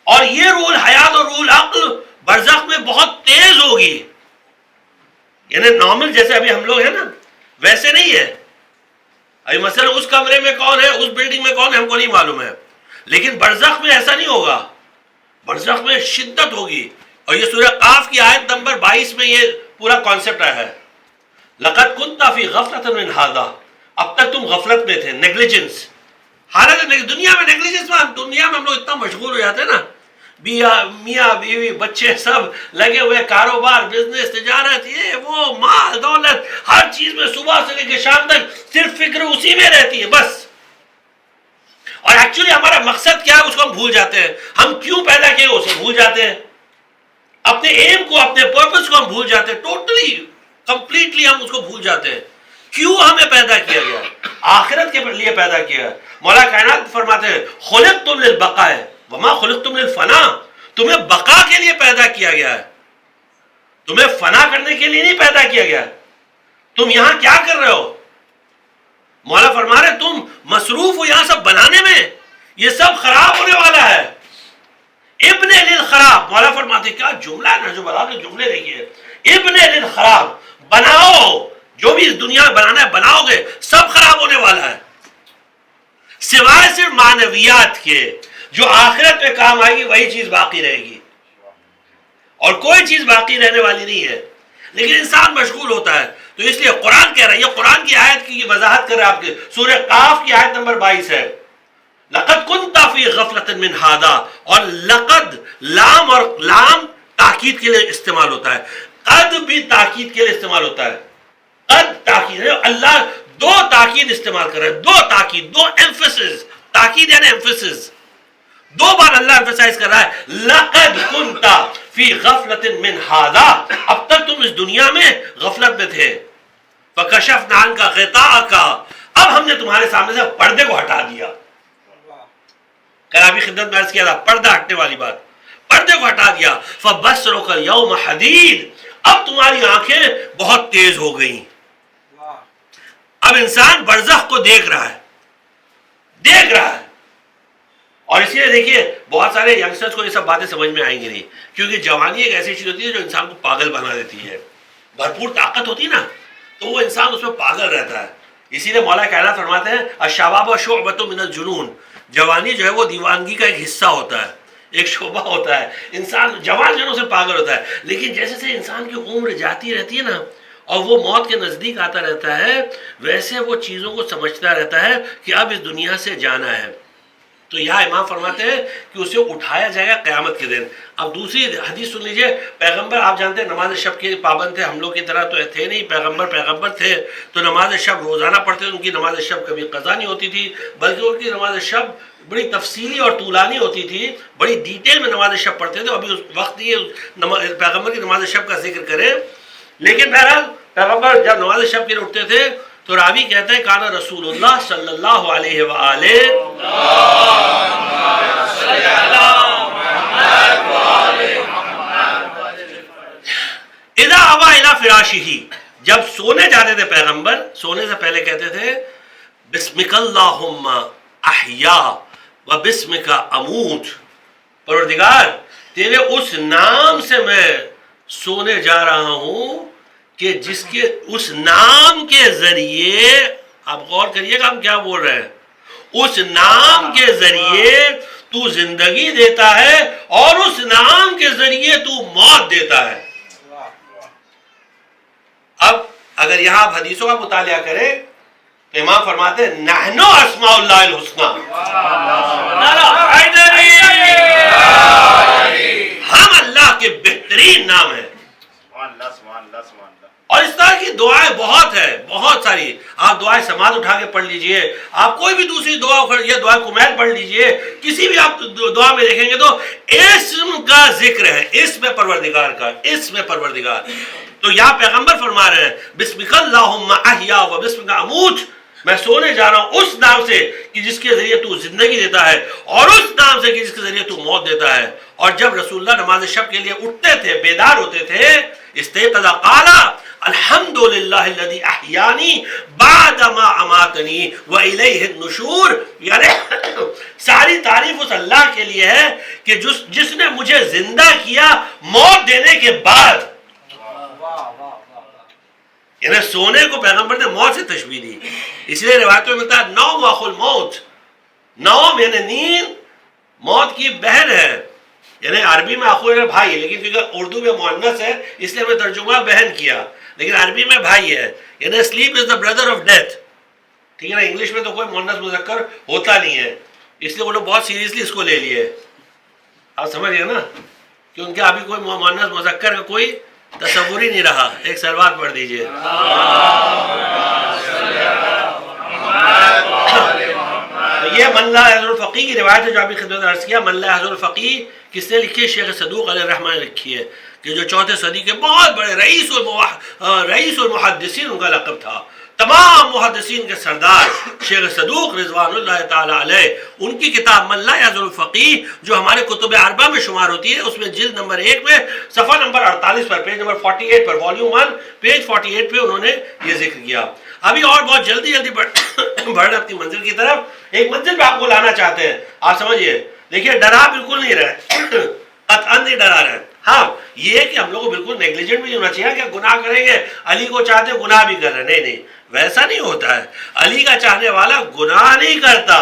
اور یہ روح الحیات اور روح العقل برزخ میں بہت تیز ہوگی. یعنی نارمل جیسے ابھی ہم لوگ ہیں نا ویسے نہیں ہے. ابھی مثلا اس کمرے میں کون ہے، اس بلڈنگ میں کون ہے، ہم کو نہیں معلوم ہے، لیکن برزخ میں ایسا نہیں ہوگا. برزخ میں شدت ہوگی. اور یہ سورہ قاف کی آیت نمبر 22 میں یہ پورا کانسیپٹ آیا ہے. لقد كنت في غفلة من هذا، اب تک تم غفلت میں تھے، نیگلیجنس. حالانکہ دنیا میں نیگلیجنس میں، دنیا میں ہم لوگ اتنا مشغول ہو جاتے ہیں نا، میاں بیوی بچے سب لگے ہوئے، کاروبار بزنس تجارت یہ وہ مال دولت، ہر چیز میں صبح سے لے کے شام تک صرف فکر اسی میں رہتی ہے بس. اور ایکچولی ہمارا مقصد کیا ہے اس کو ہم بھول جاتے ہیں. ہم کیوں پیدا کیے اسے بھول جاتے ہیں، اپنے ایم کو، اپنے پرپس کو ہم بھول جاتے ہیں. ٹوٹلی کمپلیٹلی ہم اس کو بھول جاتے ہیں. کیوں ہمیں پیدا کیا گیا؟ آخرت کے لیے پیدا کیا. مولا کائنات فرماتے ہیں خلقتم للبقاء وما خلقتم للفنا، تمہیں بقا کے لیے پیدا کیا گیا ہے، تمہیں فنا کرنے کے لیے نہیں پیدا کیا گیا. تم یہاں کیا کر رہے ہو؟ مولا فرما رہے تم مصروف ہو یہاں سب بنانے میں، یہ سب خراب ہونے والا ہے. ابن للخراب، مولا فرماتے کیا جملہ ہے نا، جو بلا کے جملے دیکھیے. ابن للخراب، بناؤ جو بھی اس دنیا میں بنانا ہے بناؤ گے، سب خراب ہونے والا ہے سوائے صرف معنویات کے. جو آخرت میں کام آئے گی وہی چیز باقی رہے گی، اور کوئی چیز باقی رہنے والی نہیں ہے. لیکن انسان مشغول ہوتا ہے. تو اس لیے قرآن کہہ رہا ہے، یہ قرآن کی آیت کی وضاحت کر رہا ہے آپ کے سورہ قاف کی آیت نمبر 22 ہے. لقد كنت في غفلة من هذا، اور لقد لام، اور لام تاکید کے لیے استعمال ہوتا ہے، قد بھی تاکید کے لیے استعمال ہوتا ہے. قد تاکید ہے، اللہ دو تاکید استعمال کر رہا ہے، دو تاکید، دو ایمفیسس. تاکید یعنی ایمفیسس، دو بار اللہ ایمفیسائز کر رہا ہے. لقد كنت في غفلة من هذا، اب تک تم اس دنیا میں غفلت میں تھے. فكشفنا عنك غطاءك، اب ہم نے تمہارے سامنے سے پردے کو ہٹا دیا. کل ابھی خدمت میں عرض کیا تھا پردہ ہٹنے والی بات، پردے کو ہٹا دیا. فبصرك اليوم حدید، اب تمہاری آنکھیں بہت تیز ہو گئیں. اب انسان برزخ کو دیکھ رہا ہے. اور اسی لیے دیکھیے بہت سارے ینگسٹرز کو یہ سب باتیں سمجھ میں آئیں گی نہیں، کیونکہ جوانی ایک ایسی چیز ہوتی ہے جو انسان کو پاگل بنا دیتی ہے. بھرپور طاقت ہوتی ہے نا تو وہ انسان اس میں پاگل رہتا ہے. اسی لیے مولا کائنات فرماتے ہیں الشباب شعبۃ من الجنون، جوانی جو ہے وہ دیوانگی کا ایک حصہ ہوتا ہے، ایک شعبہ ہوتا ہے. انسان جوان جنوں سے پاگل ہوتا ہے، لیکن جیسے سے انسان کی عمر جاتی رہتی ہے نا اور وہ موت کے نزدیک آتا رہتا ہے، ویسے وہ چیزوں کو سمجھتا رہتا ہے کہ اب اس دنیا سے جانا ہے. تو یہاں امام فرماتے ہیں کہ اسے اٹھایا جائے گا قیامت کے دن. اب دوسری حدیث سن لیجئے. پیغمبر آپ جانتے ہیں نماز شب کے پابند تھے, ہم لوگ کی طرح تو تھے نہیں, پیغمبر تھے تو نماز شب روزانہ پڑھتے تھے. ان کی نماز شب کبھی قضا نہیں ہوتی تھی, بلکہ ان کی نماز شب بڑی تفصیلی اور طولانی ہوتی تھی, بڑی ڈیٹیل میں نماز شب پڑھتے تھے. ابھی اس وقت یہ پیغمبر کی نماز شب کا ذکر کریں, لیکن بہرحال پیغمبر جب نماز شب کے لیے اٹھتے تھے تو راوی کہتے ہیں کانا رسول اللہ صلی اللہ علیہ وآلہ اذا آوا الی فراشہ, جب سونے جاتے تھے پیغمبر سونے سے پہلے کہتے تھے بسمک اللہم احیا و بسمک اموت, پروردگار تیرے اس نام سے میں سونے جا رہا ہوں کہ جس کے اس نام کے ذریعے, آپ غور کریے گا ہم کیا بول رہے ہیں, اس نام کے ذریعے تو زندگی دیتا ہے اور اس نام کے ذریعے تو موت دیتا ہے. اب اگر یہاں آپ حدیثوں کا مطالعہ کریں تو امام فرماتے ہیں نحن اسماء اللہ الحسنی, ہم اللہ کے بہترین نام ہیں. اور اس طرح کی دعائیں بہت ہیں, بہت ساری. آپ دعائیں سماعت اٹھا کے پڑھ لیجئے, آپ کوئی بھی دوسری دعا یا دعا کمیل پڑھ لیجئے, کسی بھی آپ دعا میں دیکھیں گے تو اسم کا ذکر ہے, اسم پروردگار کا, اسم پروردگار. تو یہاں پیغمبر فرما رہے ہیں بسمک اللہم احیا و بسمک اموت, میں سونے جا رہا ہوں اس نام سے کہ جس کے ذریعے تو زندگی دیتا ہے اور اس نام سے کہ جس کے ذریعے تو موت دیتا ہے. اور جب رسول اللہ نماز شب کے لیے اٹھتے تھے, بیدار ہوتے تھے, استيقظ قال الحمد للہ الذی احیانی بعد ما اماتنی والیہ النشور, یعنی ساری تعریف اس اللہ کے لیے ہے کہ جس نے مجھے زندہ کیا موت دینے کے بعد. یعنی سونے کو پیغمبر نے موت سے تشبیہ دی, اس لیے روایتوں میں ملتا ہے نوم اخو الموت. نوم یعنی نیند موت کی بہن ہے, یعنی عربی میں اخو یعنی بھائی, لیکن کیونکہ اردو میں مؤنث ہے اس لیے میں ترجمہ بہن کیا, لیکن عربی میں بھائی ہے. یعنی sleep is the brother of death, ٹھیک ہے نا. انگلش میں تو کوئی مؤنث مذکر ہوتا نہیں ہے, اس لیے وہ لوگ بہت سیریسلی اس کو لے لیے. آپ سمجھ گئے نا کہ ان کے ابھی کوئی مؤنث مذکر کا کوئی تصور ہی نہیں رہا. ایک سلوات پڑھ دیجئے. یہ من لا یحضر الفقیہ کی روایت ہے جو ابھی خدمت عرض کیا. من لا یحضر الفقیہ کس نے لکھی ہے؟ شیخ صدوق علیہ الرحمہ نے لکھی ہے, کہ جو چوتھے صدی کے بہت بڑے رئیس المحدثین ان کا لقب تھا, تمام محدثین کے سردار شیخ صدوق رضوان اللہ تعالی علیہ. ان کی کتاب من لا یحضر الفقیہ جو ہمارے کتب اربعہ میں شمار ہوتی ہے, اس میں جلد نمبر 1 میں صفحہ نمبر 48 پر, پیج نمبر 48 پر, والیوم 1 پیج 48 پہ انہوں نے یہ ذکر کیا. ابھی اور بہت جلدی بڑھنا اپنی منزل کی طرف. ایک منزل پہ آپ کو لانا چاہتے ہیں, آپ سمجھیے. دیکھیے ڈرا بالکل نہیں رہے, قطعاً نہیں ڈرا رہے. ہاں یہ کہ ہم لوگ کو بالکل نیگلیجنٹ بھی ہونا چاہیے کہ گناہ کریں گے, علی کو چاہتے گناہ بھی کر رہے. نہیں, ویسا نہیں ہوتا ہے. علی کا چاہنے والا گناہ نہیں کرتا,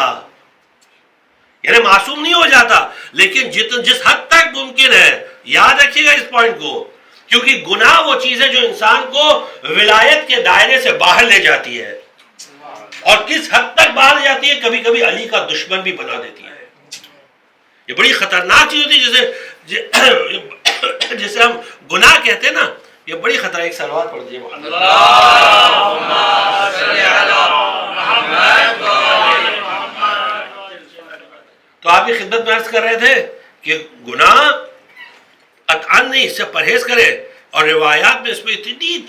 یعنی معصوم نہیں ہو جاتا, لیکن جس حد تک ممکن ہے, یاد رکھیے گا اس پوائنٹ کو, کیونکہ گناہ وہ چیز ہے جو انسان کو ولایت کے دائرے سے باہر لے جاتی ہے. اور کس حد تک باہر لے جاتی ہے, کبھی کبھی علی کا دشمن بھی بنا دیتی ہے. یہ بڑی خطرناک چیز ہوتی ہے, جسے ہم گناہ کہتے ہیں نا, یہ بڑی خطرہ. ایک سلوات پڑھ دیجیے. تو آپ کی خدمت میں عرض کر رہے تھے کہ گناہ قطعاً نہیں, اس سے پرہیز کرے. اور روایات میں اس پہ اتنی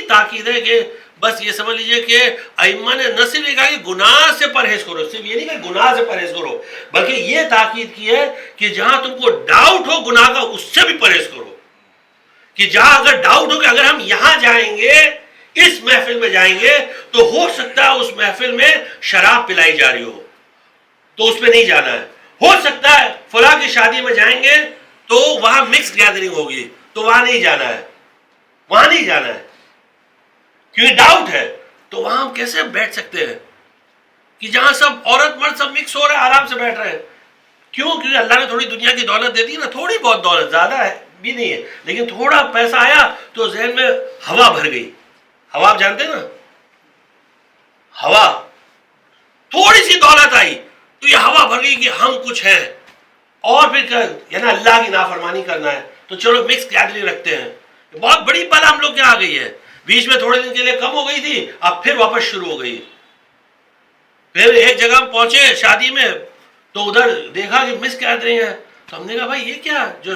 تاکید ہے کہ بس یہ سمجھ لیجئے کہ ائمہ نے نہ صرف یہ کہا کہ گناہ سے پرہیز کرو, صرف یہ نہیں کہ گناہ سے پرہیز کرو, بلکہ یہ تاکید کی ہے کہ جہاں تم کو ڈاؤٹ ہو گناہ کا, اس سے بھی پرہیز کرو. کہ جہاں اگر ڈاؤٹ ہو کہ اگر ہم یہاں جائیں گے, اس محفل میں جائیں گے, تو ہو سکتا ہے اس محفل میں شراب پلائی جا رہی ہو, تو اس پہ نہیں جانا ہے. ہو سکتا ہے فلاں کی شادی میں جائیں گے تو وہاں مکس گیدرنگ ہوگی, تو وہاں نہیں جانا ہے, وہاں نہیں جانا ہے, کیونکہ ڈاؤٹ ہے. تو وہاں ہم کیسے بیٹھ سکتے ہیں کہ جہاں سب عورت مرد سب مکس ہو رہے ہیں, آرام سے بیٹھ رہے ہیں. کیوں؟ کیونکہ اللہ نے تھوڑی دنیا کی دولت دے دی نا, تھوڑی بہت دولت, زیادہ ہے بھی نہیں ہے, لیکن تھوڑا پیسہ آیا تو ذہن میں ہوا بھر گئی. ہوا آپ جانتے ہیں نا, ہوا, تھوڑی سی دولت آئی تو یہ ہوا بھر اور کہ ہم کچھ ہیں، اور پھر یعنی اللہ کی نافرمانی کرنا ہے تو چلو مکس گیدرنگ رکھتے ہیں. بہت بڑی بلا ہم لوگ کیا آ گئی ہے. بیچ میں تھوڑے دن کے لیے کم ہو گئی تھی، اب پھر واپس شروع ہو گئی. پھر ایک جگہ ہم پہنچے شادی میں تو ادھر دیکھا کہ مس گیدرنگ ہے، تو ہم نے کہا بھائی یہ کیا، جو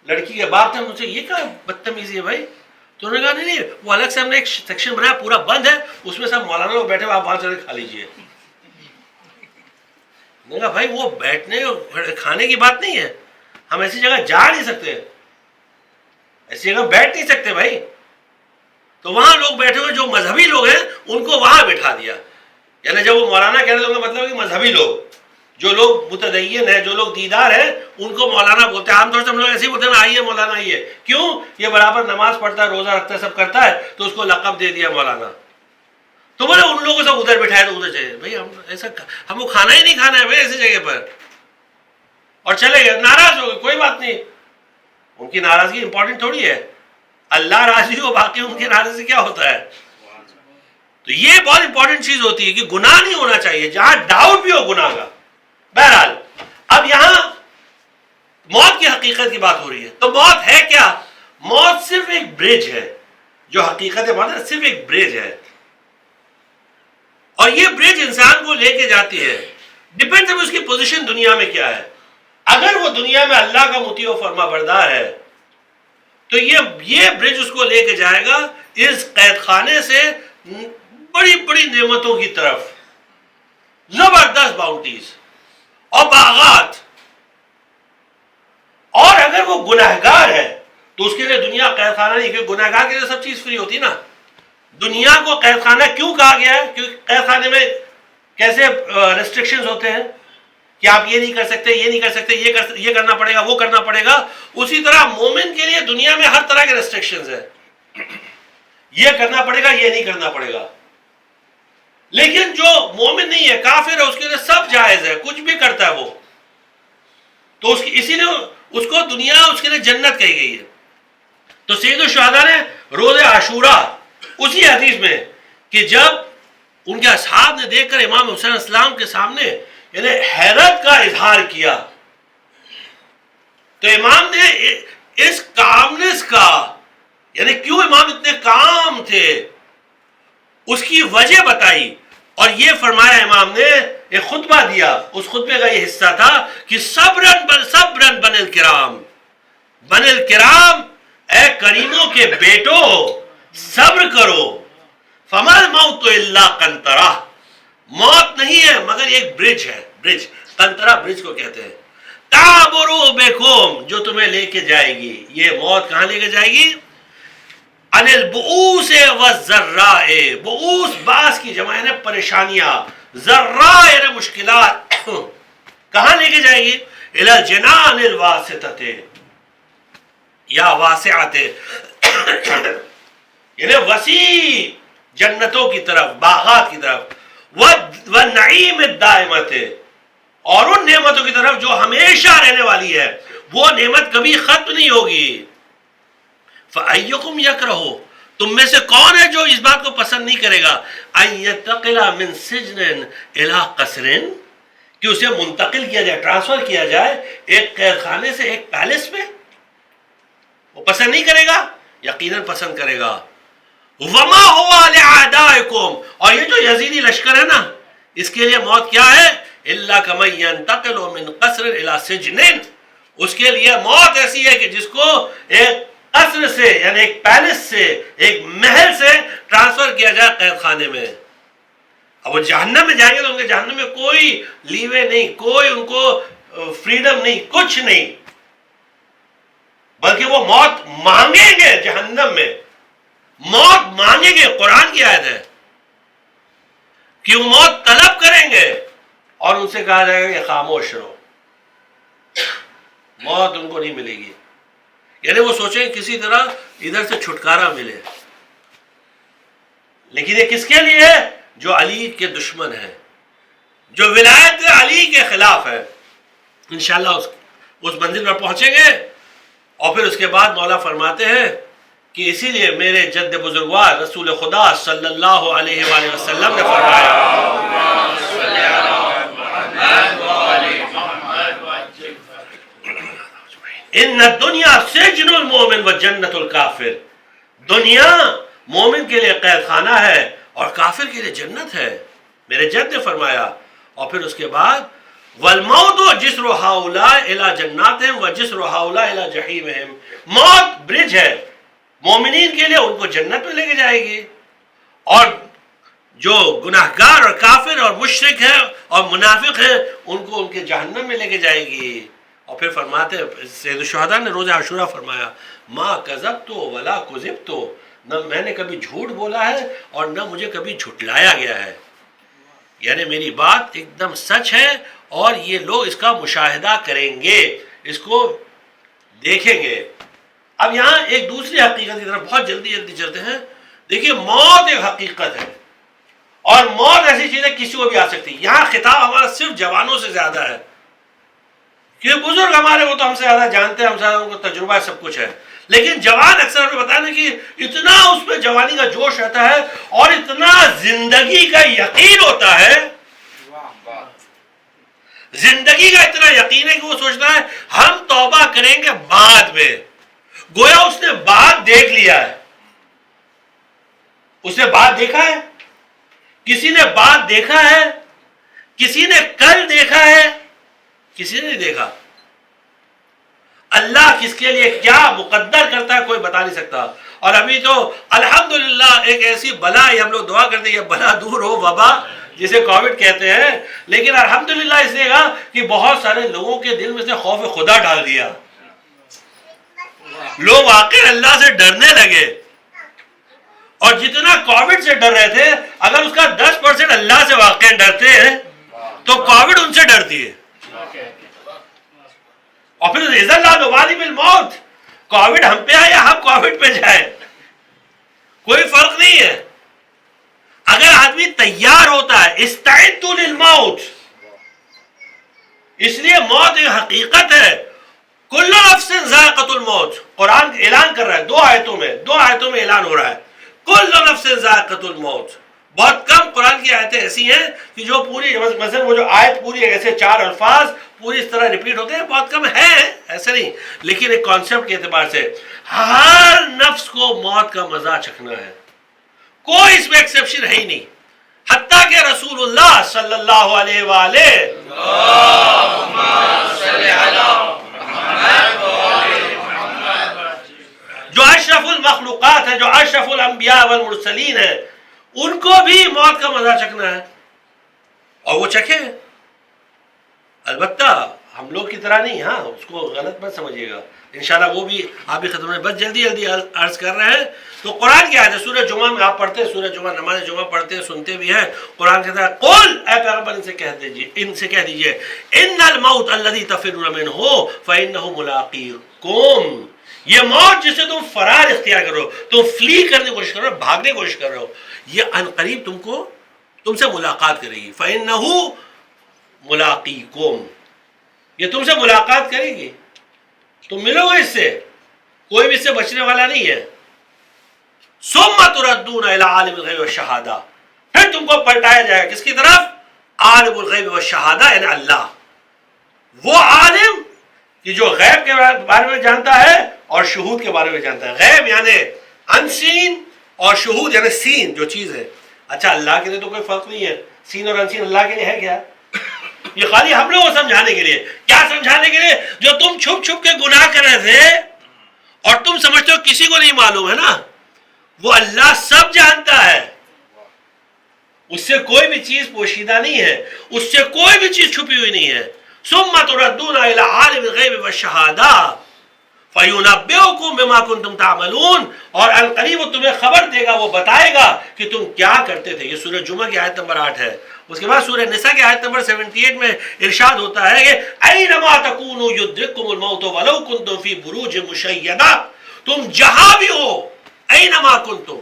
لڑکی کے باپ تھے ہم سے یہ کیا بدتمیزی ہے بھائی. تو انہوں نے کہا نہیں وہ الگ سے ہم نے ایک سیکشن بنایا پورا بند ہے، اس میں سب مولانا لوگ بیٹھے ہوئے، آپ وہاں چل کے کھا لیجیے. میں نے کہا بھائی وہ بیٹھنے کھانے کی بات نہیں ہے، ہم ایسی جگہ جا نہیں سکتے، ایسی جگہ بیٹھ نہیں سکتے بھائی. تو وہاں لوگ بیٹھے ہوئے جو مذہبی لوگ ہیں ان کو وہاں بٹھا دیا. یعنی جب وہ مولانا کہہ رہے ہوں گے مطلب کہ مذہبی لوگ، جو لوگ متدین ہیں، جو لوگ دیدار ہیں، ان کو مولانا بولتے ہیں. عام طور سے ہم لوگ ایسے ہی بولتے ہیں آئیے مولانا آئیے. کیوں؟ یہ برابر نماز پڑھتا ہے، روزہ رکھتا ہے، سب کرتا ہے، تو اس کو لقب دے دیا مولانا. تو بولے ان لوگوں سے ادھر بٹھائے تو ادھر چلے. بھائی ہم ایسا ہم کو کھانا ہی نہیں کھانا ہے بھائی ایسی جگہ پر، اور چلے گئے. ناراض ہو گئے، کوئی بات نہیں، ان کی ناراضگی امپورٹنٹ تھوڑی ہے. اللہ راضی ہو، باقی ان کی ناراضگی کیا ہوتا ہے. تو یہ بہت امپورٹنٹ چیز ہوتی ہے کہ گناہ نہیں ہونا چاہیے، جہاں ڈاؤٹ بھی ہو گناہ کا. بہرحال اب یہاں موت کی حقیقت کی بات ہو رہی ہے. تو موت ہے کیا؟ موت صرف ایک برج ہے. جو حقیقت ہے موت صرف ایک برج ہے، اور یہ برج انسان کو لے کے جاتی ہے. ڈپینڈ ہے اس کی پوزیشن دنیا میں کیا ہے. اگر وہ دنیا میں اللہ کا مطیع و فرما بردار ہے تو یہ برج اس کو لے کے جائے گا اس قید خانے سے بڑی بڑی نعمتوں کی طرف، زبردست باؤنٹیز اور باغات. اور اگر وہ گناہگار ہے تو اس کے لیے دنیا قید خانہ نہیں، کیونکہ گناہگار کے لیے سب چیز فری ہوتی نا. دنیا کو قید خانہ کیوں کہا گیا ہے؟ کیونکہ قید خانے میں کیسے ریسٹرکشنز ہوتے ہیں کہ آپ یہ نہیں کر سکتے، یہ نہیں کر سکتے، یہ کرنا پڑے گا، وہ کرنا پڑے گا. اسی طرح مومن کے لیے دنیا میں ہر طرح کے ریسٹرکشنز ہیں، یہ کرنا پڑے گا، یہ نہیں کرنا پڑے گا. لیکن جو مومن نہیں ہے، کافر ہے، اس کے لیے سب جائز ہے، کچھ بھی کرتا ہے وہ. تو اسی لیے اس کو دنیا اس کے لیے جنت کہی گئی ہے. تو سید الشہداء نے روز عاشورہ اسی حدیث میں کہ جب ان کے اصحاب نے دیکھ کر امام حسین السلام کے سامنے یعنی حیرت کا اظہار کیا، تو امام نے اس کامنس کا یعنی کیوں امام اتنے کام تھے اس کی وجہ بتائی، اور یہ فرمایا امام نے ایک خطبہ دیا. اس خطبے کا یہ حصہ تھا کہ صبرن بن الکرام، بن الکرام اے کریموں کے بیٹو صبر کرو. فما الموت الا قنطرہ، موت نہیں ہے مگر ایک برج ہے. برج، قنطرہ برج کو کہتے ہیں. تعبروا بکم، جو تمہیں لے کے جائے گی. یہ موت کہاں لے کے جائے گی؟ عن البؤوس والضراء، بؤوس باس کی جمع ہے پریشانیاں، ذراء یعنی مشکلات. کہاں لے کے جائے گی؟ الی الجنان الواسطۃ یا واسعۃ، یعنی وسیع جنتوں کی طرف، باغات کی طرف. والنعیم الدائمۃ، اور ان نعمتوں کی طرف جو ہمیشہ رہنے والی ہے، وہ نعمت کبھی ختم نہیں ہوگی. فَأَيُّكُمْ يَكْرَهُ، تم میں سے کون ہے جو اس بات کو پسند نہیں کرے گا أَن يَنتَقِلَ مِن سِجْنٍ إِلَىٰ قَصْرٍ، کہ اسے منتقل کیا جائے، ٹرانسفر کیا جائے ایک قید خانے سے ایک پیلس میں؟ وہ پسند نہیں کرے گا؟ یقیناً پسند کرے گا. وَمَا هُوَ لِأَعْدَائِكُمْ، اور یہ جو یزیدی لشکر ہے نا، اس کے لیے موت کیا ہے؟ إِلَّا كَمَن يَنتَقِلُ مِن قَصْرٍ إِلَىٰ سِجْنٍ، اس کے لیے موت ایسی ہے کہ جس کو ایک قصر سے یعنی ایک پیلس سے، ایک محل سے ٹرانسفر کیا جائے قید خانے میں. اب وہ جہنم میں جائیں گے تو ان کے جہنم میں کوئی لیوے نہیں، کوئی ان کو فریڈم نہیں، کچھ نہیں، بلکہ وہ موت مانگیں گے. جہنم میں موت مانگیں گے. قرآن کی آیت ہے کہ وہ موت طلب کریں گے اور ان سے کہا جائے گا کہ خاموش رہو، موت ان کو نہیں ملے گی. یعنی وہ سوچیں کسی طرح ادھر سے چھٹکارا ملے. لیکن یہ کس کے لیے ہے؟ جو علی کے دشمن ہے، جو ولایت علی کے خلاف ہے. انشاءاللہ اس منزل پر پہنچیں گے. اور پھر اس کے بعد مولا فرماتے ہیں کہ اسی لیے میرے جد بزرگوار رسول خدا صلی اللہ علیہ وآلہ وسلم نے فرمایا ان الدنیا سجن المومن و جنت الکافر، دنیا مومن کے لیے قید خانہ ہے اور کافر کے لیے جنت ہے، میرے جد نے فرمایا. اور پھر اس کے بعد والموت جسر ہؤلاء الی جناتہم و جسر ہؤلاء الی جحیمہم، موت برج ہے مومنین کے لیے، ان کو جنت میں لے کے جائے گی، اور جو گناہگار اور کافر اور مشرک ہے اور منافق ہے ان کو ان کے جہنم میں لے کے جائے گی. اور پھر فرماتے سید الشہداء نے روز عاشورہ فرمایا ما کذبت ولا کذبت، نہ میں نے کبھی جھوٹ بولا ہے اور نہ مجھے کبھی جھٹلایا گیا ہے، یعنی میری بات ایک دم سچ ہے اور یہ لوگ اس کا مشاہدہ کریں گے، اس کو دیکھیں گے. اب یہاں ایک دوسری حقیقت کی طرف بہت جلدی چلتے ہیں. دیکھیے موت ایک حقیقت ہے اور موت ایسی چیز ہے کسی کو بھی آ سکتی ہے. یہاں خطاب ہمارا صرف جوانوں سے زیادہ ہے کہ بزرگ ہمارے وہ تو ہم سے زیادہ جانتے ہیں، ہم سے زیادہ ان کو تجربہ سب کچھ ہے، لیکن جوان اکثر ہمیں بتانا کہ اتنا اس میں جوانی کا جوش رہتا ہے اور اتنا زندگی کا یقین ہوتا ہے، زندگی کا اتنا یقین ہے کہ وہ سوچتا ہے ہم توبہ کریں گے بعد میں، گویا اس نے بعد دیکھ لیا ہے. اس نے بعد دیکھا ہے، کسی نے بعد دیکھا ہے، کسی نے کل دیکھا ہے، کسی نے نہیں دیکھا. اللہ کس کے لیے کیا مقدر کرتا ہے کوئی بتا نہیں سکتا. اور ابھی تو الحمدللہ ایک ایسی بلا ہے، ہم لوگ دعا کرتے ہیں یہ بلا دور ہو، وبا جسے کووڈ کہتے ہیں، لیکن الحمدللہ اس لیے کہا کہ بہت سارے لوگوں کے دل میں سے خوف خدا ڈال دیا، لوگ واقعی اللہ سے ڈرنے لگے. اور جتنا کووڈ سے ڈر رہے تھے اگر اس کا 10% اللہ سے واقعی ڈرتے ہیں تو کووڈ ان سے ڈرتی ہے. اور پھر اذا لا نبالی بالموت، کووڈ ہم پہ آئے یا ہم کووڈ پہ جائیں کوئی فرق نہیں ہے. اگر آدمی تیار ہوتا ہے استعدوا للموت، اس لیے موت ایک حقیقت ہے. کل نفس ذائقۃ الموت، قرآن اعلان کر رہا ہے، دو آیتوں میں اعلان ہو رہا ہے کل نفس ذائقۃ الموت. بہت کم قرآن کی آیتیں ایسی ہیں کہ جو پوری مثلا وہ جو آیت پوری ایسے 4 الفاظ پوری اس طرح ریپیٹ ہوتے ہیں، بہت کم ہیں ایسے نہیں، لیکن ایک کانسیپٹ کے اعتبار سے ہر نفس کو موت کا مزہ چکھنا ہے، کوئی اس میں ایکسیپشن ہے ہی نہیں. حتیٰ کہ رسول اللہ صلی اللہ علیہ وآلہ جو اشرف المخلوقات ہیں، جو اشرف الانبیاء والمرسلین ہیں، ان کو بھی موت کا مزہ چکھنا ہے اور وہ چکھے. البتہ ہم لوگ کی طرح نہیں، ہاں اس کو غلط مت سمجھیے گا، انشاءاللہ وہ بھی آپ بھی ختم ہے. بس جلدی عرض کر رہے ہیں. تو قرآن کی آیت ہے سورہ جمعہ میں آپ پڑھتے ہیں، سورہ جمعہ نماز جمعہ پڑھتے ہیں، سنتے بھی ہیں. قرآن کہتا ہے قل، اے پیغمبر ان سے کہہ دیجئے ان الموت الذی تفرون منہ فانہ ملاقیکم، یہ موت جسے تم فرار اختیار کرو، تم فلی کرنے کی کوشش کر رہے ہو، بھاگنے کی کوشش کر رہے ہو، یہ عنقریب تم سے ملاقات کرے گی. فانہ ملاقیکم، یہ تم سے ملاقات کرے گی، تم ملو گے اس سے، کوئی بھی اس سے بچنے والا نہیں ہے. ثم تردون الی عالم الغیب والشہادہ، پھر تم کو پلٹایا جائے گا کس کی طرف؟ عالم الغیب والشہادہ، یعنی اللہ، وہ عالم کہ جو غیب کے بارے میں جانتا ہے اور شہود کے بارے میں جانتا ہے. غیب یعنی انسین اور شہود یعنی سین جو چیز ہے. اچھا اللہ کے لیے تو کوئی فرق نہیں ہے، سین اور انسین اللہ کے لیے ہے کیا؟ یہ خالی ہم لوگوں کو سمجھانے کے لیے. کیا سمجھانے کے لیے؟ جو تم چھپ چھپ کے گناہ کر رہے تھے اور تم سمجھتے ہو کسی کو نہیں معلوم ہے نا، وہ اللہ سب جانتا ہے، اس سے کوئی بھی چیز پوشیدہ نہیں ہے، اس سے کوئی بھی چیز چھپی ہوئی نہیں ہے. ثم تردون الی عالم الغیب والشہادہ فینبئکم بما کنتم تعملون، اور عنقریب وہ تمہیں خبر دے گا، وہ بتائے گا کہ تم کیا کرتے تھے. یہ سورہ جمعہ کی آیت نمبر 8 ہے. اس کے بعد سورہ نساء کی آیت نمبر 78 میں ارشاد ہوتا ہے کہ اینما تکونوا یدرککم الموت ولو کنتم فی بروج مشیدہ، تم جہاں بھی ہو، اینما کنتم،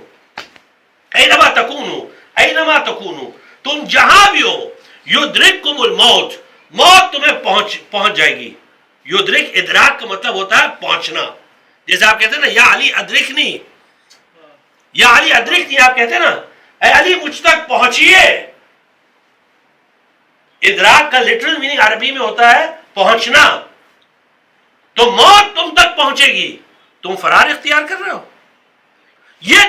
اینما تکونوا، اینما تکونوا، تم جہاں بھی ہو، یدرککم الموت، موت تمہیں پہنچ جائے گی. یدرک ادراک کا مطلب ہوتا ہے پہنچنا. جیسے آپ کہتے ہیں نا یا علی ادرکنی، یا علی ادرکنی آپ کہتے ہیں نا، اے علی مجھ تک پہنچیے. ادراک کا لٹرل میننگ عربی میں ہوتا ہے پہنچنا. تو موت تم تک پہنچے گی، تم فرار اختیار کر رہے ہو، یہ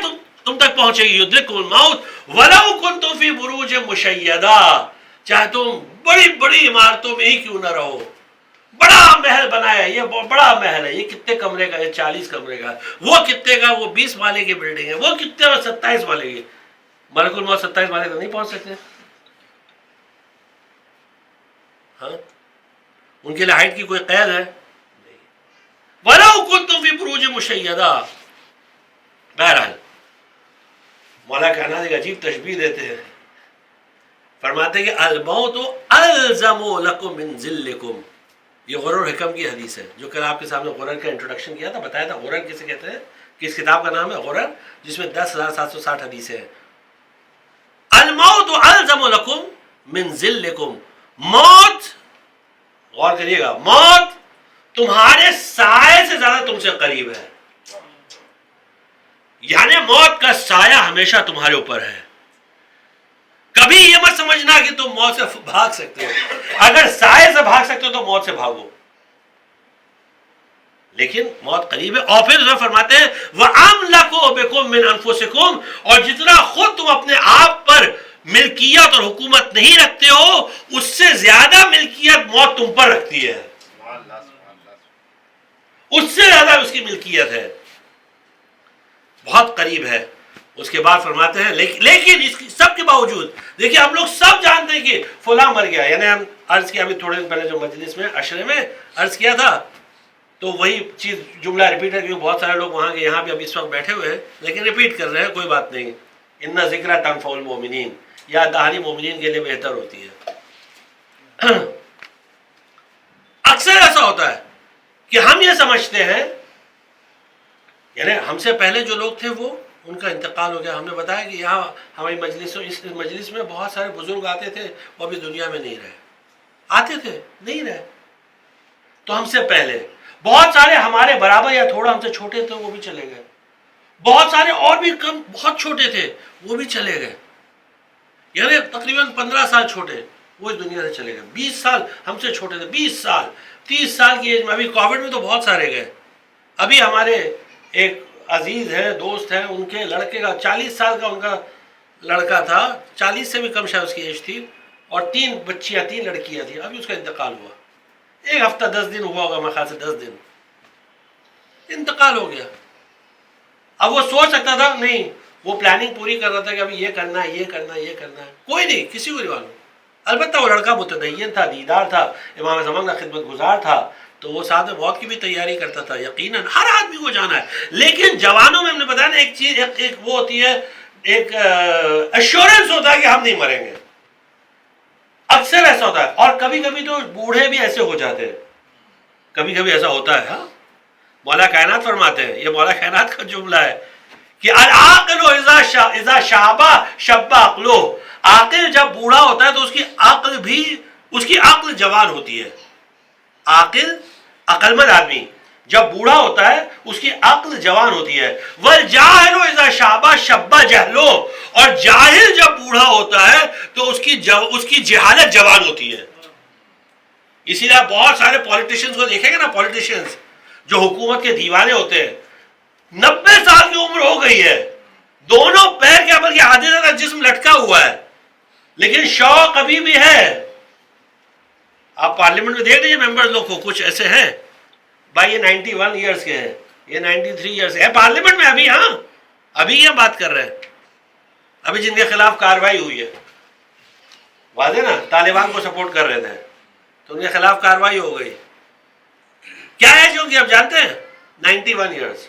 تم تک پہنچے گی. یدرککم الموت ولو کنتم فی بروج مشیدہ، چاہے تم بڑی بڑی عمارتوں میں ہی کیوں نہ رہو. بڑا محل بنایا ہے، یہ بڑا محل ہے، یہ کتنے کمرے کا ہے؟ 40 کمرے کا. وہ کتنے کا؟ وہ 20 مالے کی بلڈنگ ہے. وہ کتنے؟ 27 مالے کی. ملک الموت 27 مالے تک نہیں پہنچ سکتے. ہاں، ان کے لیے ہائٹ کی کوئی قید ہے؟ وَلَوْ كُنْتُمْ فِي بُرُوجٍ مُشَيَّدَةٍ. بہرحال مولا کائنات ایک عجیب تشبیہ دیتے ہیں، فرماتے ہیں کہ الموت الزم لکم من ذلکم. یہ غرر حکم کی حدیث ہے، جو کل آپ کے سامنے غرر کا انٹروڈکشن کیا تھا، بتایا تھا غرر کسے کہتے ہیں، کس کتاب کا نام ہے غرر، جس میں 10,760 حدیثیں ہیں. الموت الزم لکم من ذلکم. موت، غور کریے گا، موت تمہارے سائے سے زیادہ تم سے قریب ہے. یعنی موت کا سایہ ہمیشہ تمہارے اوپر ہے. کبھی یہ مت سمجھنا کہ تم موت سے بھاگ سکتے ہو. اگر سائے سے بھاگ سکتے ہو تو موت سے بھاگو، لیکن موت قریب ہے. اور پھر فرماتے ہیں وَأَمْلَكُ بِكُم مِّنْ أَنفُسِكُم، اور جتنا خود تم اپنے آپ پر ملکیت اور حکومت نہیں رکھتے ہو، اس سے زیادہ ملکیت موت تم پر رکھتی ہے، اس سے زیادہ اس کی ملکیت ہے، بہت قریب ہے. اس کے بعد فرماتے ہیں لیکن اس سب کے باوجود دیکھیے ہم لوگ سب جانتے ہیں کہ فلاں مر گیا. یعنی ہم عرض کیا ابھی تھوڑے دن پہلے جو مجلس میں عشرے میں عرض کیا تھا، تو وہی چیز جملہ ریپیٹ ہے، کیونکہ بہت سارے لوگ وہاں کے یہاں بھی ابھی اس وقت بیٹھے ہوئے ہیں، لیکن ریپیٹ کر رہے ہیں، کوئی بات نہیں. ان ذکر تنفع المؤمنین، یا دہانی مومنین کے لیے بہتر ہوتی ہے. اکثر ایسا ہوتا ہے کہ ہم یہ سمجھتے ہیں، یعنی ہم سے پہلے جو لوگ تھے وہ ان کا انتقال ہو گیا. ہم نے بتایا کہ یہاں ہماری اس مجلس میں بہت سارے بزرگ آتے تھے، وہ ابھی دنیا میں نہیں رہے. آتے تھے، نہیں رہے. تو ہم سے پہلے بہت سارے ہمارے برابر یا تھوڑا ہم سے چھوٹے تھے، وہ بھی چلے گئے. بہت سارے اور بھی کم بہت چھوٹے تھے، وہ بھی چلے گئے. یعنی تقریباً 15 سال چھوٹے وہ اس دنیا سے چلے گئے. 20 سال ہم سے چھوٹے تھے، 20 سال 30 سال کی ایج میں. ابھی کووڈ میں تو بہت سارے گئے. ابھی ہمارے ایک عزیز ہیں، دوست ہیں، ان کے لڑکے کا 40 سال کا ان کا لڑکا تھا، 40 سے بھی کم شاید اس کی ایج تھی، اور 3 بچیاں 3 لڑکیاں تھیں. ابھی اس کا انتقال ہوا. 1 ہفتہ 10 دن ہوا ہوگا، میرے خیال سے 10 دن انتقال ہو گیا. اب وہ سوچ سکتا تھا؟ نہیں. وہ پلاننگ پوری کر رہا تھا کہ ابھی یہ کرنا ہے، یہ کرنا ہے، یہ کرنا ہے. کوئی نہیں، کسی کو نہیں معلوم. البتہ وہ لڑکا متدین تھا، دیندار تھا، امام زمان کا خدمت گزار تھا، تو وہ ساتھ میں موت کی بھی تیاری کرتا تھا. یقیناً ہر آدمی کو جانا ہے، لیکن جوانوں میں ہم نے بتایا نا ایک چیز، ایک وہ ہوتی ہے، ایک ایشورنس ہوتا ہے کہ ہم نہیں مریں گے. اکثر ایسا ہوتا ہے. اور کبھی کبھی تو بوڑھے بھی ایسے ہو جاتے ہیں، کبھی کبھی ایسا ہوتا ہے. ہاں، مولا کائنات فرماتے ہیں، یہ مولا کائنات کا جملہ ہے کہ العاقل اذا شاب شب عقلہ. عاقل جب بوڑھا ہوتا ہے تو اس کی عقل جوان ہوتی ہے. عاقل عقل مند آدمی جب بوڑھا ہوتا ہے اس کی عقل جوان ہوتی ہے. والجاہل اذا شاب شب جہلہ، اور جاہل جب بوڑھا ہوتا ہے تو اس کی جہالت جوان ہوتی ہے. اسی لیے بہت سارے پولیٹیشنز کو دیکھیں گے نا، پولیٹیشنز جو حکومت کے دیوانے ہوتے ہیں، 90 سال کی عمر ہو گئی ہے، دونوں پیر کے بلکہ آدھے زیادہ جسم لٹکا ہوا ہے، لیکن شوق ابھی بھی ہے. آپ پارلیمنٹ میں دیکھ لیجیے ممبر لوگ کو، کچھ ایسے ہیں بھائی یہ 91 ایئرس کے ہیں، یہ 93 ایئرس ہے پارلیمنٹ میں ابھی. ہاں، ابھی یہ بات کر رہے ہیں، ابھی جن کے خلاف کارروائی ہوئی ہے، واضح نا، طالبان کو سپورٹ کر رہے تھے تو ان کے خلاف کارروائی ہو گئی. کیا ہے جو کہ آپ جانتے ہیں؟ 91 ایئرس،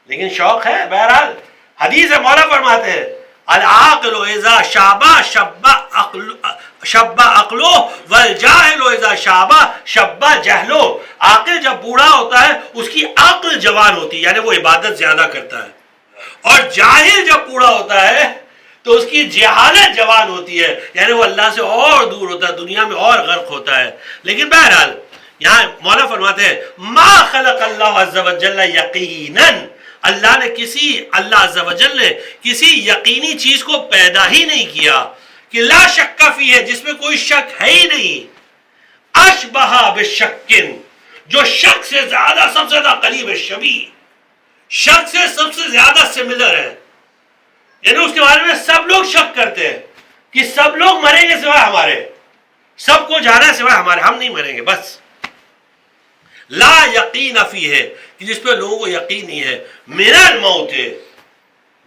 لیکن شوق ہے. بہرحال حدیث مولا فرماتے ہیں العاقل اذا شاب شب عقلہ والجاہل اذا شاب شب جہلہ. عاقل جب بوڑھا ہوتا ہے اس کی عقل جوان ہوتی ہے، یعنی وہ عبادت زیادہ کرتا ہے. اور جاہل جب بوڑھا ہوتا ہے تو اس کی جہالت جوان ہوتی ہے، یعنی وہ اللہ سے اور دور ہوتا ہے، دنیا میں اور غرق ہوتا ہے. لیکن بہرحال یہاں مولا فرماتے ہیں ما خلق اللہ عز و جل یقیناً، اللہ عز و جل نے کسی یقینی چیز کو پیدا ہی نہیں کیا کہ لا شک فی ہے، جس میں کوئی شک ہے ہی نہیں. اشبہ بشکن، جو شک سے زیادہ سب سے زیادہ قریب ہے، شبیہ، شک سے سب سے زیادہ سملر ہے، یعنی اس کے بارے میں سب لوگ شک کرتے ہیں کہ سب لوگ مریں گے سوائے ہمارے، سب کو جانا ہے سوائے ہمارے، ہم نہیں مریں گے بس. لا یقین فی ہے کہ جس پہ لوگوں کو یقین نہیں ہے. من الموت ہے،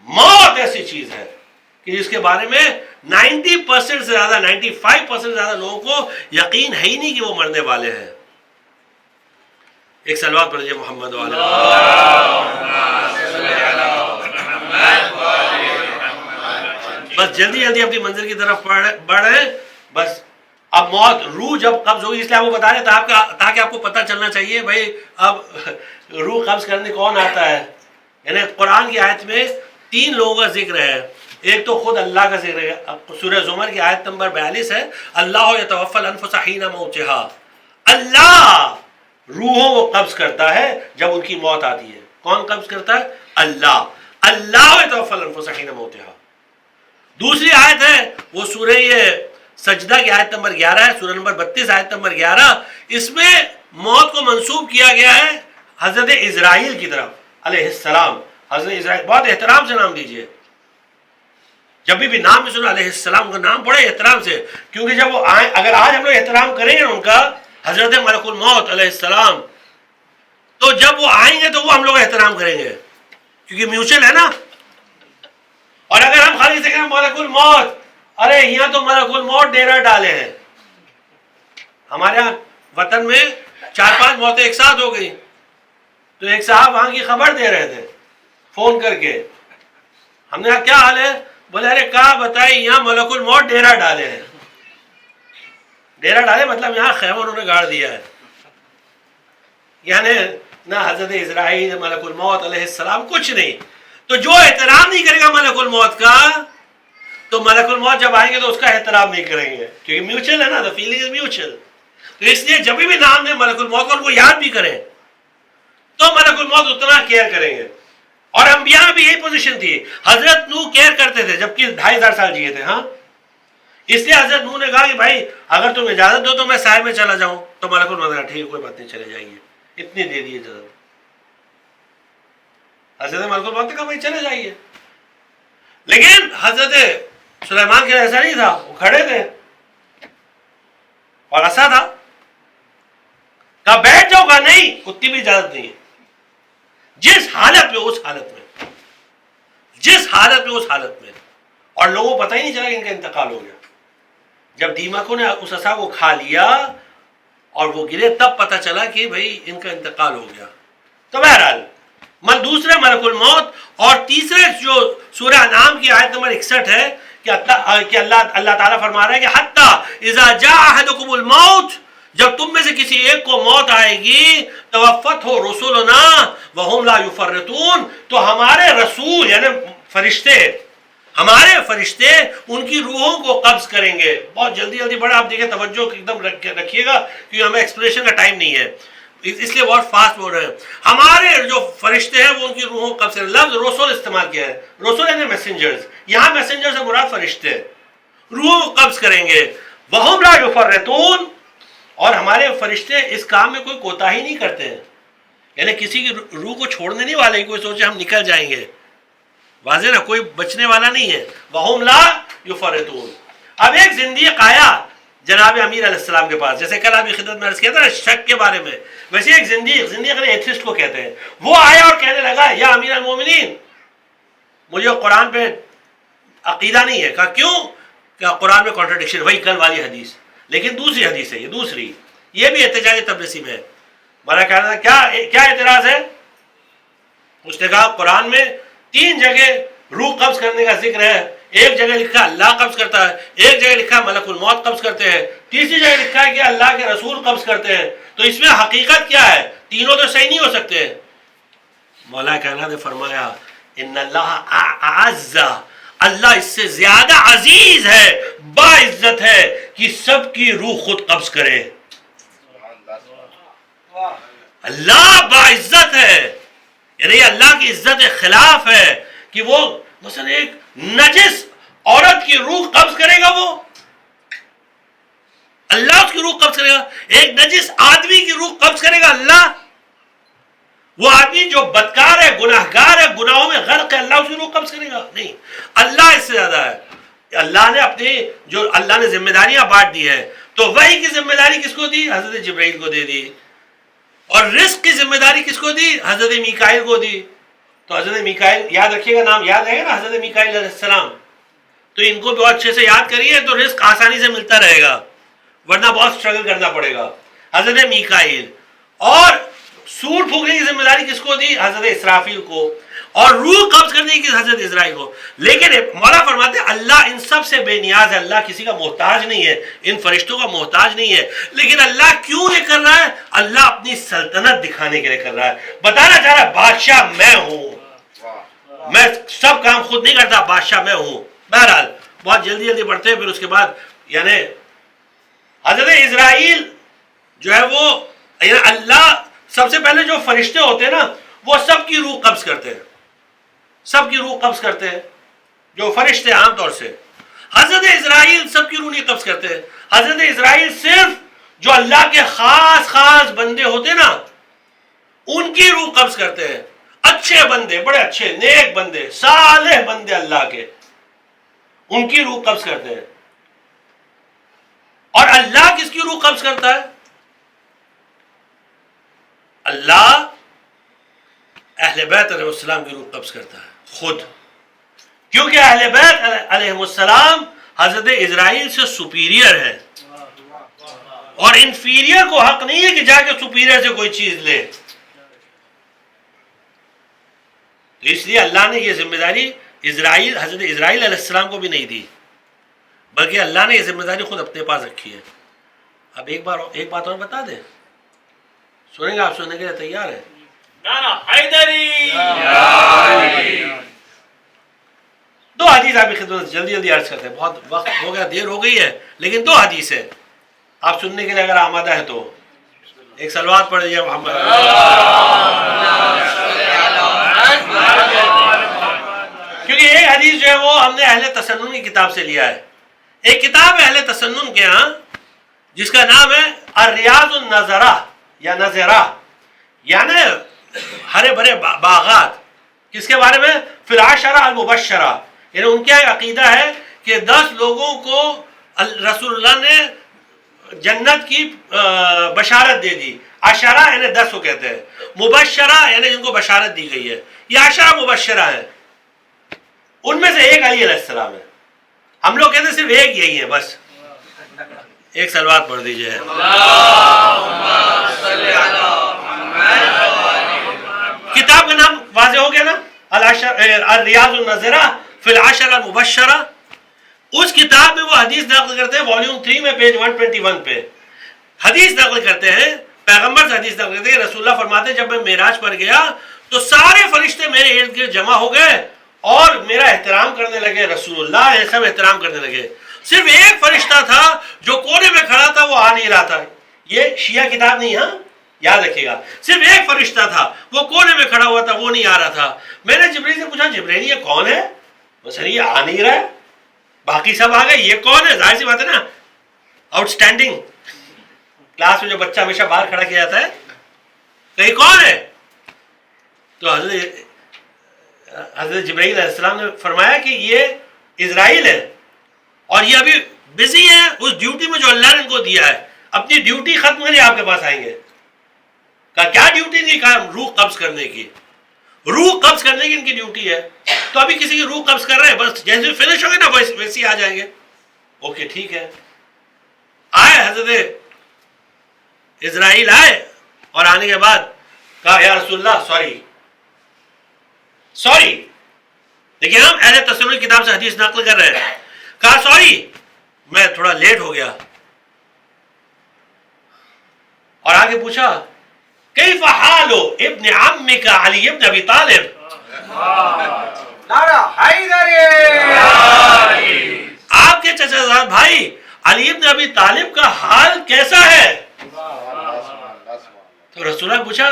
موت ایسی چیز ہے کہ جس کے بارے میں 90% سے زیادہ 95% سے زیادہ لوگوں کو یقین ہے ہی نہیں کہ وہ مرنے والے ہیں. ایک صلوات پڑھ لیجیے محمد والا. بس جلدی جلدی اپنی منزل کی طرف بڑھیں. بس اب موت، روح جب قبض ہوگی، اس لیے آپ کو بتا رہے تاکہ آپ کو پتہ چلنا چاہیے بھائی اب روح قبض کرنے کون آتا ہے. یعنی قرآن کی آیت میں 3 لوگوں کا ذکر ہے. ایک تو خود اللہ کا ذکر ہے، سورہ زمر کی آیت نمبر 42 ہے، اللہ یتوفی الانفس حین موتها. اللہ روحوں کو قبض کرتا ہے جب ان کی موت آتی ہے. کون قبض کرتا ہے؟ اللہ. اللہ یتوفی الانفس حین موتها. دوسری آیت ہے وہ سورہ سجدہ کی آیت نمبر 11 ہے، سورہ نمبر 32 آیت نمبر 11. اس میں موت کو منسوب کیا گیا ہے حضرت اسرائیل کی طرف علیہ السلام. حضرت اسرائیل بہت احترام سے نام دیجئے، جب بھی نام میں سنو علیہ السلام کا نام بڑے احترام سے، کیونکہ جب وہ آئیں، اگر آج ہم لوگ احترام کریں گے ان کا، حضرت ملک الموت علیہ السلام، تو جب وہ آئیں گے تو وہ ہم لوگ احترام کریں گے کیونکہ میوچل ہے نا. اور اگر ہم خالی سے کہیں ملک الموت، ارے یہاں تو ملک الموت ڈیرا ڈالے ہیں. ہمارے یہاں وطن میں 4-5 موتیں ایک ساتھ ہو گئی، تو ایک صاحب وہاں کی خبر دے رہے تھے فون کر کے. ہم نے کہا کیا حال ہے؟ بولے ارے کہا بتائے یہاں ملک الموت ڈیرا ڈالے ہیں. ڈیرا ڈالے مطلب یہاں خیمہ انہوں نے گاڑ دیا ہے. یعنی نہ حضرت اسرائیل، ملک الموت علیہ السلام، کچھ نہیں. تو جو احترام نہیں کرے گا ملک الموت کا، تو ملک الموت جب آئیں گے تو اس کا احترام نہیں کریں گے، کیونکہ میوچل ہے نا، the feeling is mutual. تو اس لیے جب بھی نام دیں ملک الموت کو، ان کو یاد بھی کریں تو ملک الموت اتنا کیئر کریں گے. اور انبیاء میں بھی یہی پوزیشن تھی. حضرت نوح کیئر کرتے تھے جبکہ 2500 سال جیے تھے. ہاں، اس لیے حضرت نوح نے کہا کہ بھائی اگر تم اجازت دو تو میں سائے میں چلا جاؤں. تو ملک الموت نے کہا ٹھیک ہے کوئی بات نہیں، چلے جائیے، اتنی دے دیے اجازت. حضرت ملک الموت نے کہا بھائی چلے جائیے. لیکن حضرت سلیمان کے ایسا نہیں تھا، وہ کھڑے تھے اور ایسا تھا، کہا بیٹھ جاؤ، کہا نہیں، اتنی بھی اجازت نہیں ہے. جس حالت میں اس حالت میں، جس حالت میں اس حالت میں. اور لوگوں کو پتہ ہی نہیں چلا کہ ان کا انتقال ہو گیا. جب دیمکوں نے اس عصا کو کھا لیا اور وہ گرے تب پتہ چلا کہ بھائی ان کا انتقال ہو گیا. تو بہرحال دوسرے ملک الموت. اور تیسرے جو سورہ انعام کی آیت نمبر 61 ہے کہ اللہ تعالیٰ فرما رہا ہے کہ حتی اذا جاء احدکم الموت، جب تم میں سے کسی ایک کو موت آئے گی، توفتہ رسولنا وہم لا یفرطون، تو ہمارے رسول یعنی فرشتے، ہمارے فرشتے ان کی روحوں کو قبض کریں گے. بہت جلدی جلدی بڑا آپ دیکھیں، توجہ ایک دم رکھیے گا کیونکہ ہمیں ایکسپلیشن کا ٹائم نہیں ہے، اس لیے بہت فاسٹ بول رہے ہیں. ہمارے جو فرشتے ہیں وہ ان کی روحوں کو قبض کریں. لفظ رسول استعمال کیا ہے، رسول یعنی میسنجرز. یہاں میسنجر سے مراد فرشتے روحوں کو قبض کریں گے. وہم لا یفرطون، اور ہمارے فرشتے اس کام میں کوئی کوتاہی نہیں کرتے ہیں. یعنی کسی کی روح کو چھوڑنے نہیں والے، کوئی سوچے ہم نکل جائیں گے، واضح نا، کوئی بچنے والا نہیں ہے. وہم لا یفرطون. اب ایک زندیق آیا جناب امیر علیہ السلام کے پاس، جیسے کل آپ کی خدمت میں عرض کیا تھا نا شک کے بارے میں، ویسے ایک زندیق نے ایتھسٹ کو کہتے ہیں، وہ آیا اور کہنے لگا یا امیر المومنین مجھے قرآن پہ عقیدہ نہیں ہے. کہا کیوں؟ کہ قرآن میں کانٹرڈکشن، وہی کل والی حدیث، لیکن دوسری حدیث ہے، یہ دوسری، یہ بھی احتجاج تبرسی میں ہے. ہمارا کہنا تھا کیا اعتراض ہے؟ اس نے کہا قرآن میں 3 جگہ روح قبض کرنے کا ذکر ہے. ایک جگہ لکھا اللہ قبض کرتا ہے، ایک جگہ لکھا ملک الموت قبض کرتے ہیں، تیسری جگہ لکھا ہے کہ اللہ کے رسول قبض کرتے ہیں. تو اس میں حقیقت کیا ہے؟ تینوں تو صحیح نہیں ہو سکتے. مولا کائنات نے فرمایا ان اللہ اعز، اللہ اس سے زیادہ عزیز ہے، باعزت ہے کہ سب کی روح خود قبض کرے. اللہ باعزت ہے، یعنی اللہ کی عزت کے خلاف ہے کہ وہ مثلا ایک نجس عورت کی روح قبض کرے گا، وہ اللہ اس کی روح قبض کرے گا. ایک نجس آدمی کی روح قبض کرے گا اللہ؟ وہ آدمی جو بدکار ہے، گناہگار ہے، گناہوں میں غرق ہے، اللہ اس کی روح قبض کرے گا؟ نہیں، اللہ اس سے زیادہ ہے۔ اللہ نے اپنی جو اللہ نے ذمہ داریاں بانٹ دی ہے، تو وحی کی ذمہ داری کس کو دی؟ حضرت جبرائیل کو دے دی۔ اور رزق کی ذمہ داری کس کو دی؟ حضرت میکائیل کو دی۔ تو حضرت میکائیل، یاد رکھیے گا، نام یاد رہے گا نا، حضرت میکائیل علیہ السلام، تو ان کو بہت اچھے سے یاد کریے تو رزق آسانی سے ملتا رہے گا، ورنہ بہت اسٹرگل کرنا پڑے گا۔ حضرت میکائیل۔ اور سور پھونکنے کی ذمہ داری کس کو دی؟ حضرت اسرافیل کو۔ اور روح قبض کرنے کی حضرت اسرائیل کو۔ لیکن مولا فرماتے ہیں اللہ ان سب سے بے نیاز ہے، اللہ کسی کا محتاج نہیں ہے، ان فرشتوں کا محتاج نہیں ہے۔ لیکن اللہ کیوں یہ کر رہا ہے؟ اللہ اپنی سلطنت دکھانے کے لیے کر رہا ہے، بتانا چاہ رہا ہے بادشاہ میں ہوں، میں سب کام خود نہیں کرتا، بادشاہ میں ہوں۔ بہرحال بہت جلدی جلدی پڑھتے ہیں، پھر اس کے بعد یعنی حضرت اسرائیل جو ہے وہ، یعنی اللہ سب سے پہلے جو فرشتے ہوتے ہیں نا، وہ سب کی روح قبض کرتے ہیں، سب کی روح قبض کرتے ہیں، جو فرشتے عام طور سے۔ حضرت اسرائیل سب کی روح نہیں قبض کرتے ہیں، حضرت اسرائیل صرف جو اللہ کے خاص خاص بندے ہوتے ہیں نا، ان کی روح قبض کرتے ہیں، اچھے بندے، بڑے اچھے نیک بندے، صالح بندے اللہ کے، ان کی روح قبض کرتے ہیں۔ اور اللہ کس کی روح قبض کرتا ہے؟ اللہ اہل بیت علیہ السلام کی روح قبض کرتا ہے خود، کیونکہ اہل بیت علیہ السلام حضرت اسرائیل سے سپیریئر ہے، اور انفیریئر کو حق نہیں ہے کہ جا کے سپیریئر سے کوئی چیز لے۔ تو اس لیے اللہ نے یہ ذمہ داری حضرت اسرائیل علیہ السلام کو بھی نہیں دی، بلکہ اللہ نے یہ ذمہ داری خود اپنے پاس رکھی ہے۔ اب ایک بات اور بتا دیں، سنیں گے؟ آپ سننے کے لیے تیار ہیں؟ دو حدیث آپ کی خدمت جلدی جلدی عرض کرتے ہیں، بہت وقت ہو گیا، دیر ہو گئی ہے، لیکن دو حدیث ہے، آپ سننے کے لیے اگر آمادہ ہے تو ایک صلوات پڑھ دیجیے محمد۔ کیونکہ ایک حدیث جو ہے وہ ہم نے اہل تسنن کی کتاب سے لیا ہے۔ ایک کتاب ہے اہل تسنن کے ہاں جس کا نام ہے الریاض النظرہ یا نظرہ، یعنی ہرے بھرے باغات، کس کے بارے میں؟ فی العشرہ المبشرہ، یعنی ان کا عقیدہ ہے کہ 10 لوگوں کو رسول اللہ نے جنت کی بشارت دے دی۔ عشرہ یعنی 10 کو کہتے ہیں، مبشرہ یعنی جن کو بشارت دی گئی ہے، یہ عشرہ مبشرہ ہے۔ ان میں سے ایک علی علیہ السلام ہے، ہم لوگ کہتے ہیں صرف ایک یہی ہے بس۔ ایک صلوات پڑھ دیجئے۔ کتاب کا نام واضح ہو گیا نا، الریاض النظرہ فی العشرہ المبشرہ۔ اس کتاب میں وہ حدیث نقل کرتے ہیں، والیوم 3 میں پیج 121 پہ حدیث نقل کرتے ہیں، پیغمبر سے حدیث نقل کرتے ہیں، رسول اللہ فرماتے ہیں جب میں معراج پر گیا تو سارے فرشتے میرے ارد گرد جمع ہو گئے اور میرا احترام کرنے لگے، رسول اللہ یہ سب احترام کرنے لگے۔ صرف ایک فرشتہ تھا جو کونے میں کھڑا تھا، وہ آ نہیں رہا تھا۔ یہ شیعہ کتاب نہیں، ہاں یاد رکھیے گا، صرف ایک فرشتہ تھا، وہ کونے میں کھڑا ہوا تھا، وہ نہیں آ رہا تھا۔ میں نے جبرائیل سے پوچھا جبرائیل یہ کون ہے؟ مثلا یہ آ نہیں رہا ہے، باقی سب آ گئے، یہ کون ہے؟ ظاہر سی بات ہے نا، آؤٹ اسٹینڈنگ کلاس میں جو بچہ ہمیشہ باہر کھڑا کیا جاتا ہے، کہیں کون ہے؟ تو حضرت جبرائیل علیہ السلام نے فرمایا کہ یہ اسرائیل ہے اور یہ ابھی بزی ہیں اس ڈیوٹی میں جو اللہ نے ان کو دیا ہے، اپنی ڈیوٹی ختم کرنے آپ کے پاس آئیں گے۔ کہا کیا ڈیوٹی نہیں؟ کہا روح قبض کرنے کی، روح قبض کرنے کی ان کی ڈیوٹی ہے۔ تو ابھی کسی کی روح قبض کر رہے ہیں، بس جیسے فنش ہو گئے نا ویسے ہی آ جائیں گے۔ اوکے ٹھیک ہے، آئے حضرت اسرائیل آئے اور آنے کے بعد کہا یا رسول اللہ سوری، دیکھیے ہم اہل تسنن کتاب سے حدیث نقل کر رہے ہیں، کہا سوری میں تھوڑا لیٹ ہو گیا، اور آگے پوچھا کیف حال ابن عمک علی ابن ابی طالب، آپ کے چچا زاد بھائی علی ابن ابی طالب کا حال کیسا ہے؟ تو رسول اللہ نے پوچھا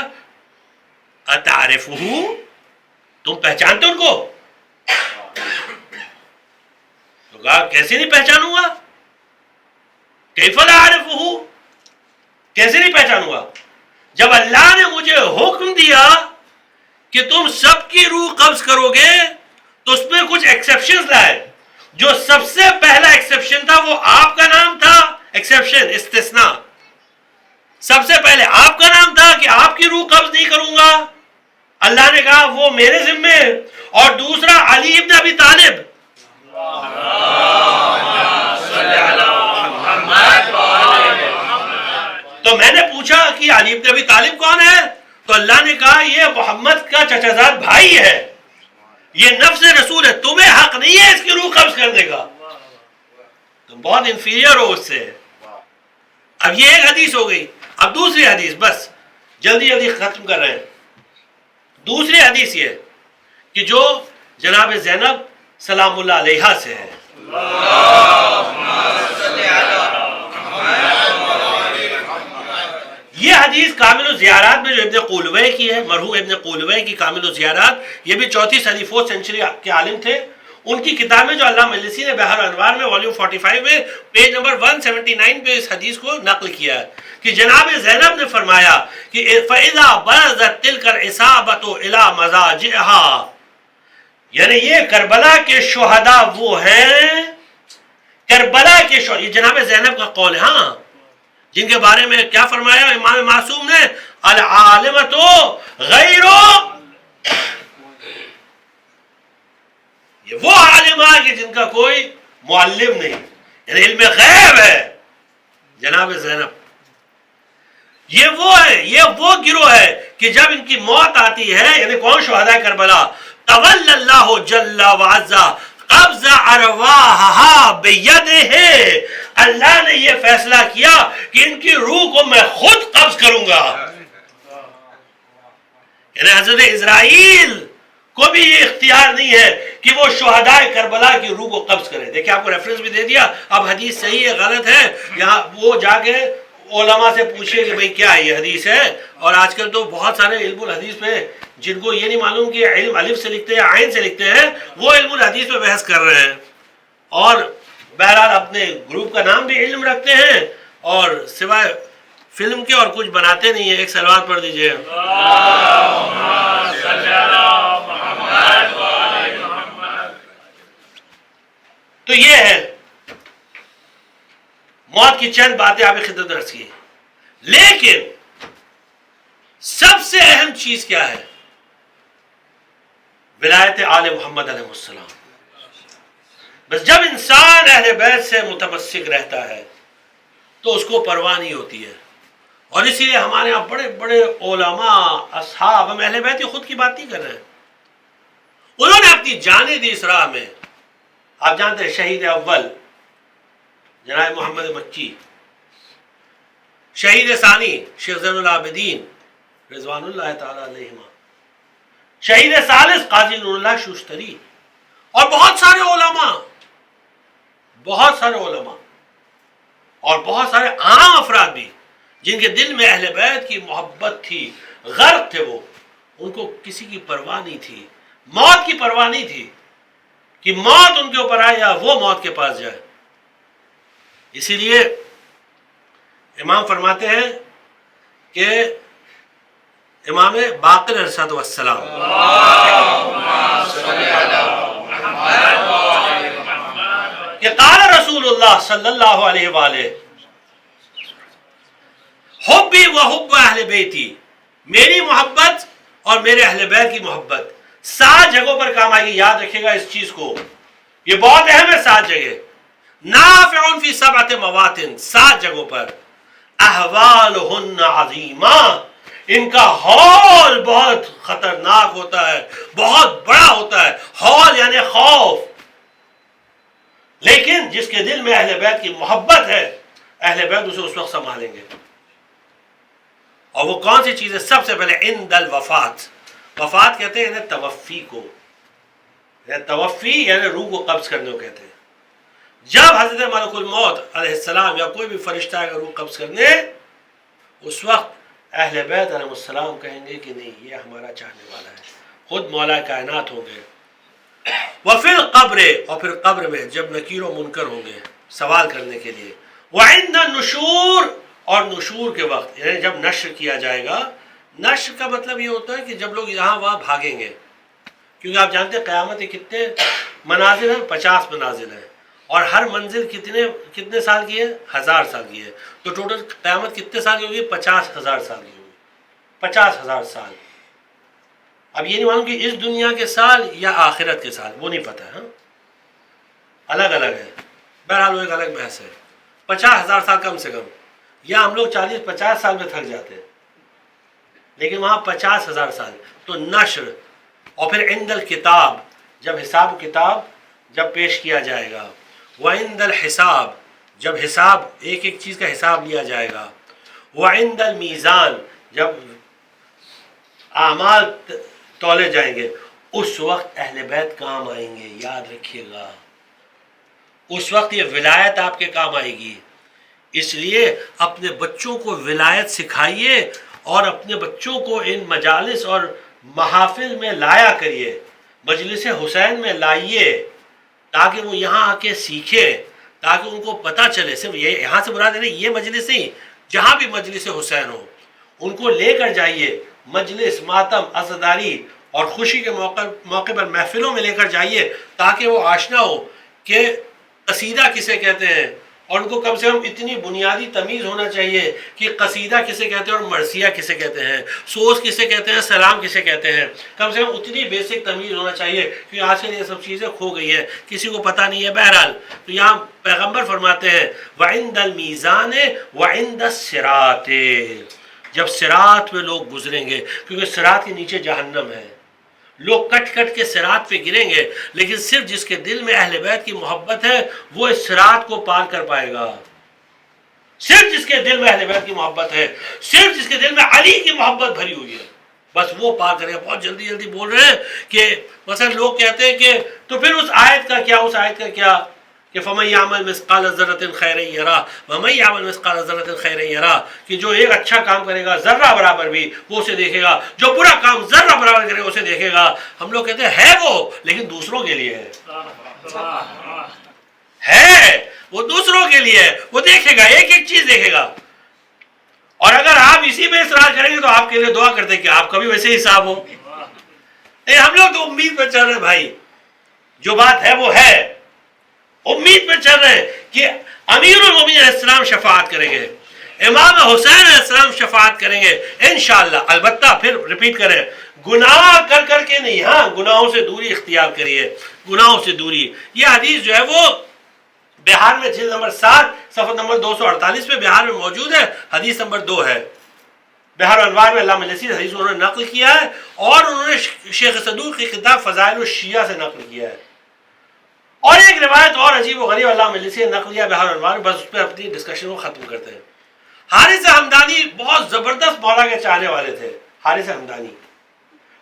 اتعرفہ، تم پہچانتے ان کو؟ تو کہا کیسے نہیں پہچانوں گا، کیف لا اعرفہ، کیسے نہیں پہچانوں گا؟ جب اللہ نے مجھے حکم دیا کہ تم سب کی روح قبض کرو گے تو اس میں کچھ ایکسیپشنز لائے. جو سب سے پہلا ایکسیپشن تھا وہ آپ کا نام تھا. ایکسیپشن، استثناء. سب سے پہلے آپ کا نام تھا کہ آپ کی روح قبض نہیں کروں گا. اللہ نے کہا وہ میرے ذمے. اور دوسرا علی ابن ابی طالب. تو میں نے پوچھا کہ علی ابن ابی طالب کون ہے؟ تو اللہ نے کہا یہ محمد کا چچا زاد بھائی ہے، یہ نفس رسول ہے، تمہیں حق نہیں ہے اس کی روح قبض کرنے کا، تم بہت انفیریئر ہو اس سے. اب یہ ایک حدیث ہو گئی. اب دوسری حدیث، بس جلدی جلدی ختم کر رہے ہیں. دوسری حدیث یہ کہ جو جناب زینب سلام اللہ علیہا سے ہے. یہ حدیث کامل الزیارات میں جو ابن قولوی کی ہے، مرحوم ابن قولوی کی کامل الزیارات، یہ بھی چوتھی صدی 4th سینچری کے عالم تھے. ان کی کتاب میں جو علامہ مجلسی نے بحر الانوار میں والیوم 45 میں پیج نمبر 179 پہ اس حدیث کو نقل کیا ہے کہ جناب زینب نے فرمایا کہ فَإِذَا بَرَزَتْ تِلْكَ الْعِصَابَةُ إِلَى مَضَاجِعِهَا، یعنی یہ کربلا کے شہداء وہ ہیں، کربلا کے شہداء، یہ جناب زینب کا قول ہے، ہاں، جن کے بارے میں کیا فرمایا امام معصوم نے؟ العالمۃ غیر، یہ وہ عالمہ کہ جن کا کوئی معلم نہیں، یعنی علم غیب ہے جناب زینب. یہ وہ ہے، یہ وہ گروہ ہے کہ جب ان کی موت آتی ہے، یعنی کون؟ شہداء کربلا. تولی اللہ جل وعز قبض ارواحها بیدہ، اللہ نے یہ فیصلہ کیا کہ ان کی روح کو میں خود قبض کروں گا. یعنی حضرت اسرائیل کو بھی یہ اختیار نہیں ہے کہ وہ شہداء کربلا کی روح کو قبض کرے. دیکھیں آپ کو ریفرنس بھی دے دیا. اب حدیث صحیح ہے غلط ہے، یہاں وہ جا کے علماء سے پوچھے کہ بھئی کیا یہ حدیث ہے. اور آج کل تو بہت سارے علم الحدیث پہ جن کو یہ نہیں معلوم کہ علم الف سے لکھتے ہیں عین سے لکھتے ہیں، وہ علم الحدیث پہ بحث کر رہے ہیں. اور بہرحال اپنے گروپ کا نام بھی علم رکھتے ہیں اور سوائے فلم کے اور کچھ بناتے نہیں ہیں. ایک صلوات پڑھ دیجئے. تو یہ ہے موت کی چند باتیں آپ کی خدمت میں عرض کی. لیکن سب سے اہم چیز کیا ہے؟ ولایت آل محمد علیہ السلام. بس جب انسان اہل بیت سے متمسک رہتا ہے تو اس کو پرواہ نہیں ہوتی ہے. اور اسی لیے ہمارے یہاں بڑے بڑے علماء اصحاب، ہم اہل بیت کی خود کی بات نہیں کر رہے ہیں، انہوں نے اپنی جانیں دی اس راہ میں. آپ جانتے ہیں شہید اول جناب محمد مکی، شہید ثانی شیخ زین العابدین رضوان اللہ تعالی علیہما، شہید ثالث قاضی نور اللہ شوشتری، اور بہت سارے علماء اور بہت سارے عام افراد بھی جن کے دل میں اہل بیت کی محبت تھی، غرق تھے وہ. ان کو کسی کی پرواہ نہیں تھی، موت کی پرواہ نہیں تھی کہ موت ان کے اوپر آئے یا وہ موت کے پاس جائے. اسی لیے امام فرماتے ہیں کہ امام باقر علیہ السلام کہ قال رسول اللہ صلی اللہ علیہ وآلہ حبی و حب اہل بیتی، میری محبت اور میرے اہل بیت کی محبت 7 جگہوں پر کام آئے گی. یاد رکھے گا اس چیز کو، یہ بہت اہم ہے. 7 جگہ نافع فی 7 مواطن، 7 جگہوں پر. احوالہن عظیمہ، ان کا حال بہت خطرناک ہوتا ہے، بہت بڑا ہوتا ہے. حال یعنی خوف. لیکن جس کے دل میں اہل بیت کی محبت ہے، اہل بیت اسے اس وقت سنبھالیں گے. اور وہ کون سی چیز ہے؟ سب سے پہلے عند الوفات. وفات کہتے ہیں یعنی توفی کو، یعنی توفی یعنی روح کو قبض کرنے کو کہتے ہیں. جب حضرت ملک الموت علیہ السلام یا کوئی بھی فرشتہ اگر روح قبض کرنے، اس وقت اہل بیت علیہ السلام کہیں گے کہ نہیں، یہ ہمارا چاہنے والا ہے. خود مولا کائنات ہوں گے. وفی القبر، اور پھر قبر میں جب نکیر و منکر ہوں گے سوال کرنے کے لیے. وعند النشور، اور نشور کے وقت یعنی جب نشر کیا جائے گا. نشر کا مطلب یہ ہوتا ہے کہ جب لوگ یہاں وہاں بھاگیں گے، کیونکہ آپ جانتے ہیں قیامت کے کتنے منازل ہیں، 50 منازل ہیں، اور ہر منزل کتنے سال کی ہے؟ 1000 سال کی ہے. تو ٹوٹل قیامت کتنے سال کی ہوگی؟ 50,000 سال کی ہوگی. 50,000 سال. اب یہ نہیں معلوم کہ اس دنیا کے سال یا آخرت کے سال، وہ نہیں پتہ ہے. ہاں الگ الگ ہے. بہرحال وہ ایک الگ بحث ہے. 50,000 سال کم سے کم، یا ہم لوگ 40-50 سال میں تھک جاتے ہیں، لیکن وہاں 50,000 سال. تو نشر، اور پھر عند الکتاب، جب حساب و کتاب جب پیش کیا جائے گا. وعند الحساب، جب حساب ایک ایک چیز کا حساب لیا جائے گا. وعند المیزان، جب اعمال تولے جائیں گے، اس وقت اہل بیت کام آئیں گے. یاد رکھیے گا اس وقت یہ ولایت آپ کے کام آئے گی. اس لیے اپنے بچوں کو ولایت سکھائیے اور اپنے بچوں کو ان مجالس اور محافل میں لایا کریے. مجلس حسین میں لائیے تاکہ وہ یہاں آ کے سیکھے، تاکہ ان کو پتہ چلے. صرف یہ یہاں سے مراد نہیں، یہ مجلس نہیں، جہاں بھی مجلس حسین ہو ان کو لے کر جائیے. مجلس، ماتم، عزاداری اور خوشی کے موقع پر محفلوں میں لے کر جائیے تاکہ وہ آشنا ہو کہ قصیدہ کسے کہتے ہیں، اور ان کو کم سے کم اتنی بنیادی تمیز ہونا چاہیے کہ قصیدہ کسے کہتے ہیں اور مرثیہ کسے کہتے ہیں، سوز کسے کہتے ہیں، سلام کسے کہتے ہیں. کم سے کم اتنی بیسک تمیز ہونا چاہیے، کیونکہ آج کل یہ سب چیزیں کھو گئی ہیں، کسی کو پتہ نہیں ہے. بہرحال تو یہاں پیغمبر فرماتے ہیں وعند المیزان وعند الصراط، جب صراط پہ لوگ گزریں گے، کیونکہ صراط کے نیچے جہنم ہے، لوگ کٹ کٹ کے صراط پہ گریں گے، لیکن صرف جس کے دل میں اہل بیت کی محبت ہے وہ اس صراط کو پار کر پائے گا. صرف جس کے دل میں اہل بیت کی محبت ہے، صرف جس کے دل میں علی کی محبت بھری ہوئی ہے، بس وہ پار کرے گا. بہت جلدی جلدی بول رہے ہیں کہ مثلا لوگ کہتے ہیں کہ تو پھر اس آیت کا کیا، اس آیت کا کیا کہ فَمَن يَعْمَلْ مِثْقَالَ ذَرَّةٍ خَيْرًا يَرَهُ وَمَن يَعْمَلْ مِثْقَالَ ذَرَّةٍ خَيْرًا يَرَهُ، کہ جو ایک اچھا کام کرے گا ذرہ برابر بھی وہ اسے دیکھے گا، جو برا کام ذرہ برابر کرے گا اسے دیکھے گا. ہم لوگ کہتے ہیں ہے وہ، لیکن دوسروں کے لیے ہے، وہ دوسروں کے لیے ہے، وہ دیکھے گا، ایک ایک چیز دیکھے گا. اور اگر آپ اسی میں اصرار کریں گے تو آپ کے لیے دعا کرتے ہیں کہ آپ کا بھی ویسے حساب ہو. نہیں، ہم لوگ تو امید پہ چل رہے ہیں بھائی، جو بات ہے وہ ہے، امید پہ چل رہے ہیں کہ امیر المومنین علیہ السلام شفاعت کریں گے، امام حسین علیہ السلام شفاعت کریں گے انشاءاللہ. البتہ پھر ریپیٹ کریں، گناہ کر کر کے نہیں، ہاں گناہوں سے دوری اختیار کریے، گناہوں سے دوری. یہ حدیث جو ہے وہ بہار میں جلد نمبر 7 صفحہ نمبر 248 پہ بہار میں موجود ہے، حدیث نمبر 2 ہے. بہار الانوار میں علامہ لسی حدیث انہوں نے نقل کیا ہے، اور انہوں نے شیخ صدوق کی کتاب فضائل الشیعہ سے نقل کیا ہے. اور ایک روایت اور عجیب و غریب علامہ لسی نے نقل کیا بہار الانوار، بس اس پہ اپنی ڈسکشن کو ختم کرتے ہیں. حارث حمدانی بہت زبردست مولا کے چاہنے والے تھے، حارث حمدانی،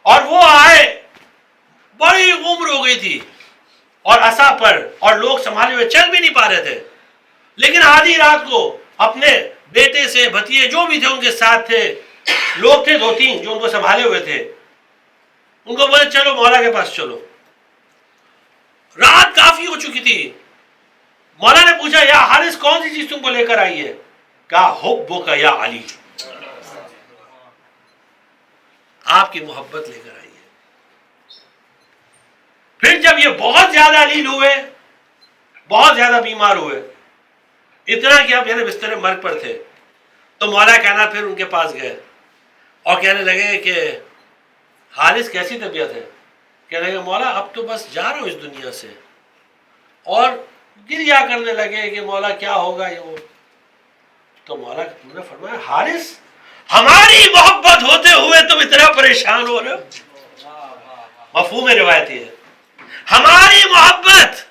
اور وہ آئے، بڑی عمر ہو گئی تھی اور عصا پر، اور لوگ سنبھالے ہوئے چل بھی نہیں پا رہے تھے، لیکن آدھی رات کو اپنے بیٹے سے بھتیجے جو بھی تھے ان کے ساتھ تھے، لوگ تھے 2-3 جو ان کو سنبھالے ہوئے تھے، ان کو بولے چلو مولا کے پاس چلو. رات کافی ہو چکی تھی. مولا نے پوچھا یا حارث کون سی چیز تم کو لے کر آئی ہے؟ کہا حبک یا علی، آپ کی محبت لے کر آئی ہے. پھر جب یہ بہت زیادہ لیل ہوئے، بہت زیادہ بیمار ہوئے، اتنا کہ اب یعنی بستر مرگ پر تھے، تو مولا کہنا پھر ان کے پاس گئے اور کہنے لگے کہ حارث کیسی طبیعت ہے؟ کہنے لگے مولا اب تو بس جا رہا ہوں اس دنیا سے، اور گریا کرنے لگے کہ مولا کیا ہوگا یہ وہ. تو مولا نے فرمایا حارث ہماری محبت ہوتے ہوئے تم اتنا پریشان ہو رہے ہو. مفہوم روایت یہ ہے، ہماری محبت.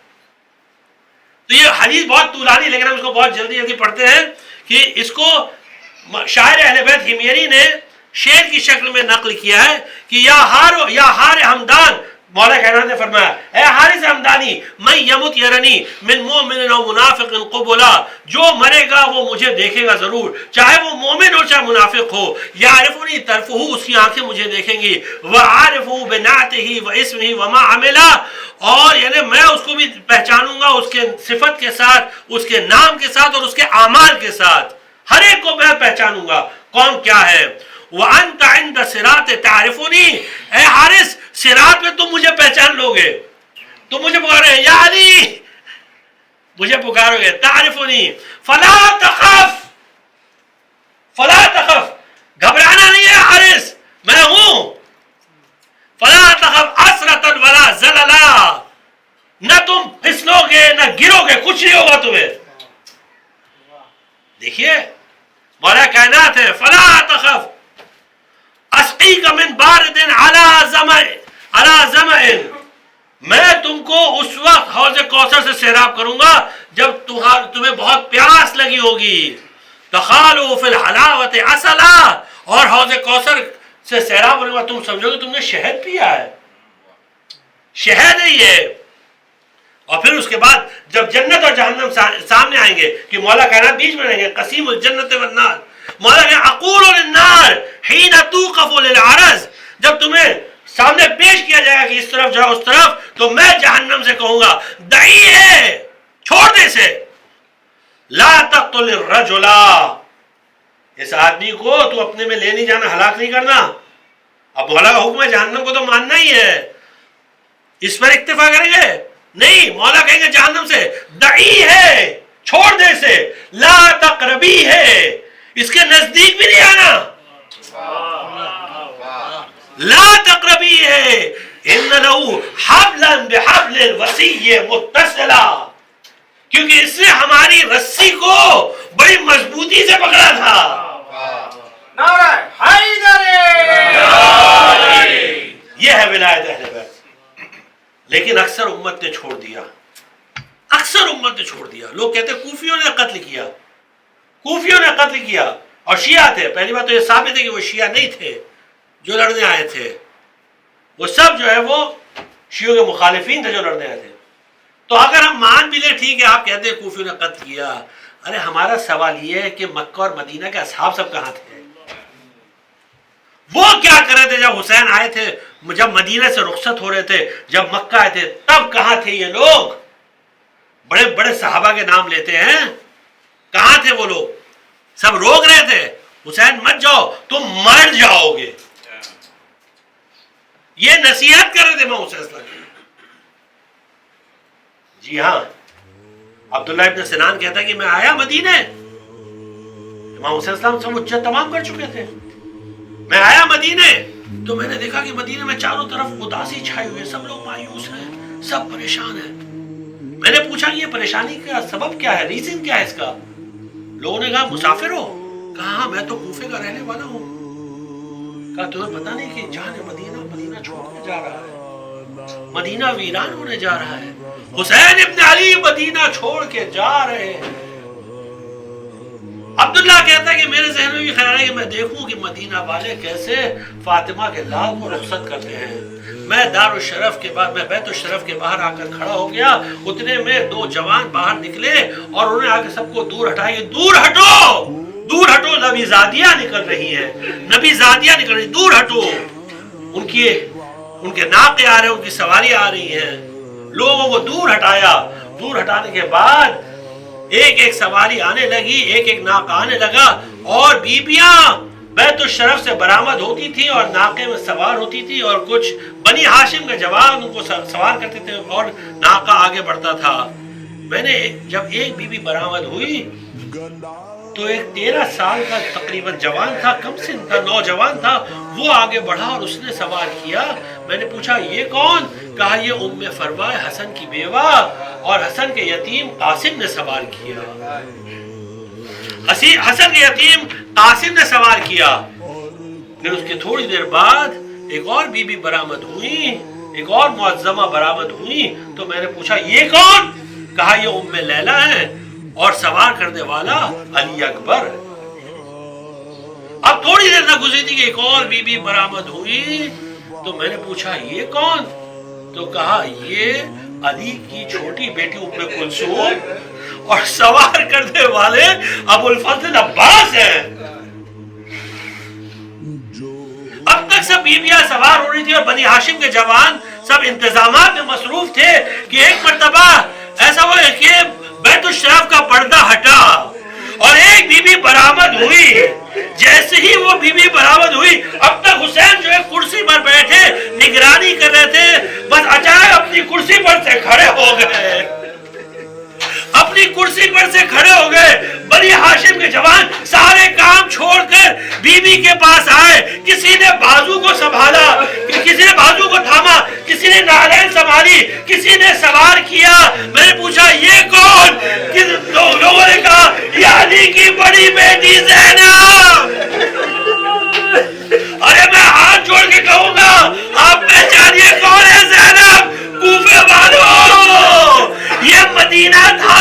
تو یہ حدیث بہت طولانی، لیکن ہم اس کو بہت جلدی جلدی پڑھتے ہیں کہ اس کو شاعر اہل بیت ہمیری نے شعر کی شکل میں نقل کیا ہے کہ یا ہار حمدان، مولا کائنات نے فرمایا اے حارث حمدانی، من یمت یرنی من مومن و منافق قبلا، جو مرے گا وہ مجھے دیکھے گا ضرور، چاہے وہ مومن ہو چاہے منافق ہو. یعرفنی طرفہ، اس کی آنکھیں مجھے دیکھیں گی، وعارفہ بنعتہ واسمہ وما عملا، اور یعنی میں اس کو بھی پہچانوں گا اس کے صفت کے ساتھ، اس کے نام کے ساتھ اور اس کے اعمال کے ساتھ. ہر ایک کو میں پہچانوں گا کون کیا ہے. وَأَنْتَ عِنْدَ صِرَاطِ تَعْرِفُنِي، اے حارث صراط میں تم مجھے پہچان لو گے. تم مجھے پکارو گے یا علی، مجھے پکارو گے. تعرفنی فلا تخف، فلا تخف، گھبرانا نہیں ہے حارث، میں ہوں. فلا تخف عثرة ولا زللا، نہ تم پھسلو گے نہ گرو گے، کچھ نہیں ہوگا تمہیں. دیکھیے مولا کائنات ہے. فلا تخف اسقیک من بارد علی ظمأ، میں تم کو اس وقت حوض کوثر سے سیراب کروں گا جب تمہیں بہت پیاس لگی ہوگی. تخالو فی الحلاوۃ عسلا، اور حوض کوثر سے سیراب ہونے کے بعد تم سمجھو گے تم نے شہد پیا ہے. شہد ہے یہ. اور پھر اس کے بعد جب جنت اور جہنم سامنے آئیں گے کہ مولا کائنات بیچ میں رہیں گے، قسیم الجنت والنار. مولا کہ اقول للنار حین توقف للعرض، جب تمہیں سامنے پیش کیا جائے گا کہ اس طرف جاؤ اس طرف، تو میں جہنم سے کہوں گا دعی ہے، چھوڑ دے اسے. لا تقتل الرجل، اس آدمی کو تو اپنے میں لے نہیں جانا، ہلاک نہیں کرنا. اب مولا کا حکم ہے جہنم کو تو ماننا ہی ہے، اس پر اکتفا کریں گے نہیں. مولا کہیں گے جہنم سے دعی ہے، چھوڑ دے اسے. لا تقربی ہے، اس کے نزدیک بھی نہیں آنا. لا تقربی ہے، ان لہو حبلا بحبل الوصی متصلا، کیونکہ اس نے ہماری رسی کو بڑی مضبوطی سے پکڑا تھا. نعرہ حیدر، یہ ہے ولایت اہل بیت. لیکن اکثر امت نے چھوڑ دیا، اکثر امت نے چھوڑ دیا. لوگ کہتے ہیں کوفیوں نے قتل کیا، کوفیوں نے قتل کیا، اور شیعہ تھے. پہلی بات تو یہ ثابت ہے کہ وہ شیعہ نہیں تھے جو لڑنے آئے تھے، وہ سب جو ہے وہ شیعوں کے مخالفین تھے جو لڑنے آئے تھے. تو اگر ہم مان بھی لیں ٹھیک ہے، آپ کہتے ہیں کوفیوں نے قتل کیا، ارے ہمارا سوال یہ ہے کہ مکہ اور مدینہ کے اصحاب سب کہاں تھے؟ وہ کیا کر رہے تھے جب حسین آئے تھے، جب مدینہ سے رخصت ہو رہے تھے، جب مکہ آئے تھے، تب کہاں تھے یہ لوگ؟ بڑے بڑے صحابہ کے نام لیتے ہیں، کہاں تھے وہ لوگ؟ سب روک رہے تھے حسین مت جاؤ تم مر جاؤ گے. یہ نصیحت کر رہے تھے امام حسین السلام. جی ہاں، عبداللہ ابن سنان کہتا ہے کہ میں آیا مدینہ، امام حسین السلام سب حجت تمام کر چکے تھے. میں آیا مدینہ تو میں نے دیکھا کہ مدینہ میں چاروں طرف اداسی چھائی ہوئی ہے، سب لوگ مایوس ہیں، سب پریشان ہیں. میں نے پوچھا کہ یہ پریشانی کا سبب کیا ہے، ریزن کیا ہے اس کا؟ لوگوں نے کہا مسافر ہو؟ کہا ہاں میں تو کوفے کا رہنے والا ہوں. کہا تمہیں پتہ نہیں کہ جہاں مدینہ چھوڑ کے جا رہا ہے، مدینہ ویران ہونے جا رہا ہے، حسین ابن علی مدینہ چھوڑ کے جا رہے ہیں. عبداللہ کہتا ہے کہ میرے ذہن میں بھی خیال ہے کہ میں دیکھوں کہ مدینہ والے کیسے فاطمہ کے لال کو رخصت کرتے ہیں. میں دار الشرف کے بعد میں بیت الشرف کے باہر آ کر کھڑا ہو گیا، اتنے میں دو جوان باہر نکلے اور انہوں نے آ کے سب کو دور ہٹایا کہ دور ہٹو، دور ہٹو، نبی زادیاں نکل رہی ہیں، نبی زادیاں نکل رہی، دور ہٹو. ان کے ناقے آ رہے ہیں، ان کی سواری آ رہی ہیں. لوگوں کو دور ہٹایا. دور ہٹانے کے بعد ایک ایک سواری آنے لگی، ایک ایک ناقہ آنے لگا، اور بیبیاں بیت الشرف سے برآمد ہوتی تھی اور ناقے میں سوار ہوتی تھی، اور کچھ بنی ہاشم کے جوان ان کو سوار کرتے تھے اور ناقہ آگے بڑھتا تھا. میں نے جب ایک بیوی برآمد ہوئی تو ایک 13 سال کا تقریباً جوان تھا، کم سن تھا، نوجوان تھا، وہ آگے بڑھا اور اس نے سوار کیا. میں نے پوچھا یہ کون؟ کہا یہ ام فروہ حسن کی بیوہ، اور حسن کے یتیم قاسم نے سوار کیا. حسن کے یتیم قاسم نے سوار کیا. پھر اس کے تھوڑی دیر بعد ایک اور بی بی برآمد ہوئی، ایک اور معظمہ برآمد ہوئی. تو میں نے پوچھا یہ کون؟ کہا یہ ام لیلہ ہے اور سوار کرنے والا علی اکبر. اب تھوڑی دیر نہ گزری تھی کہ ایک اور بی بی برآمد ہوئی. تو میں نے پوچھا یہ کون؟ تو کہا یہ علی کی چھوٹی بیٹی ام کلثوم اور سوار کرنے والے ابو الفضل عباس ہیں. اب تک سب بیویاں سوار ہو رہی تھی اور بنی ہاشم کے جوان سب انتظامات میں مصروف تھے کہ ایک مرتبہ ایسا ہوا کہ بیت الشرف کا پردہ ہٹا اور ایک بی بی برآمد برآمد ہوئی، جیسے ہی وہ بی بی برآمد ہوئی، اب تک حسین جو ہے کرسی پر بیٹھے نگرانی کر رہے تھے، بس اچانک اپنی کرسی پر سے کھڑے ہو گئے، اپنی کرسی پر سے کھڑے ہو گئے۔ بنی ہاشم کے جوان سارے کام چھوڑ کر بی بی کے پاس آئے، کسی نے بازو کو سنبھالا، کسی نے بازو کو تھاما، کسی نے نالین سنبھالی، کسی نے سوار کیا۔ میں نے پوچھا یہ کون؟ لوگوں نے کہا یہ علی کی بڑی بیٹی زینب۔ ارے میں ہاتھ جوڑ کے کہوں گا آپ پہچانیے کون ہے زینب؟ کوفے والوں، یہ مدینہ تھا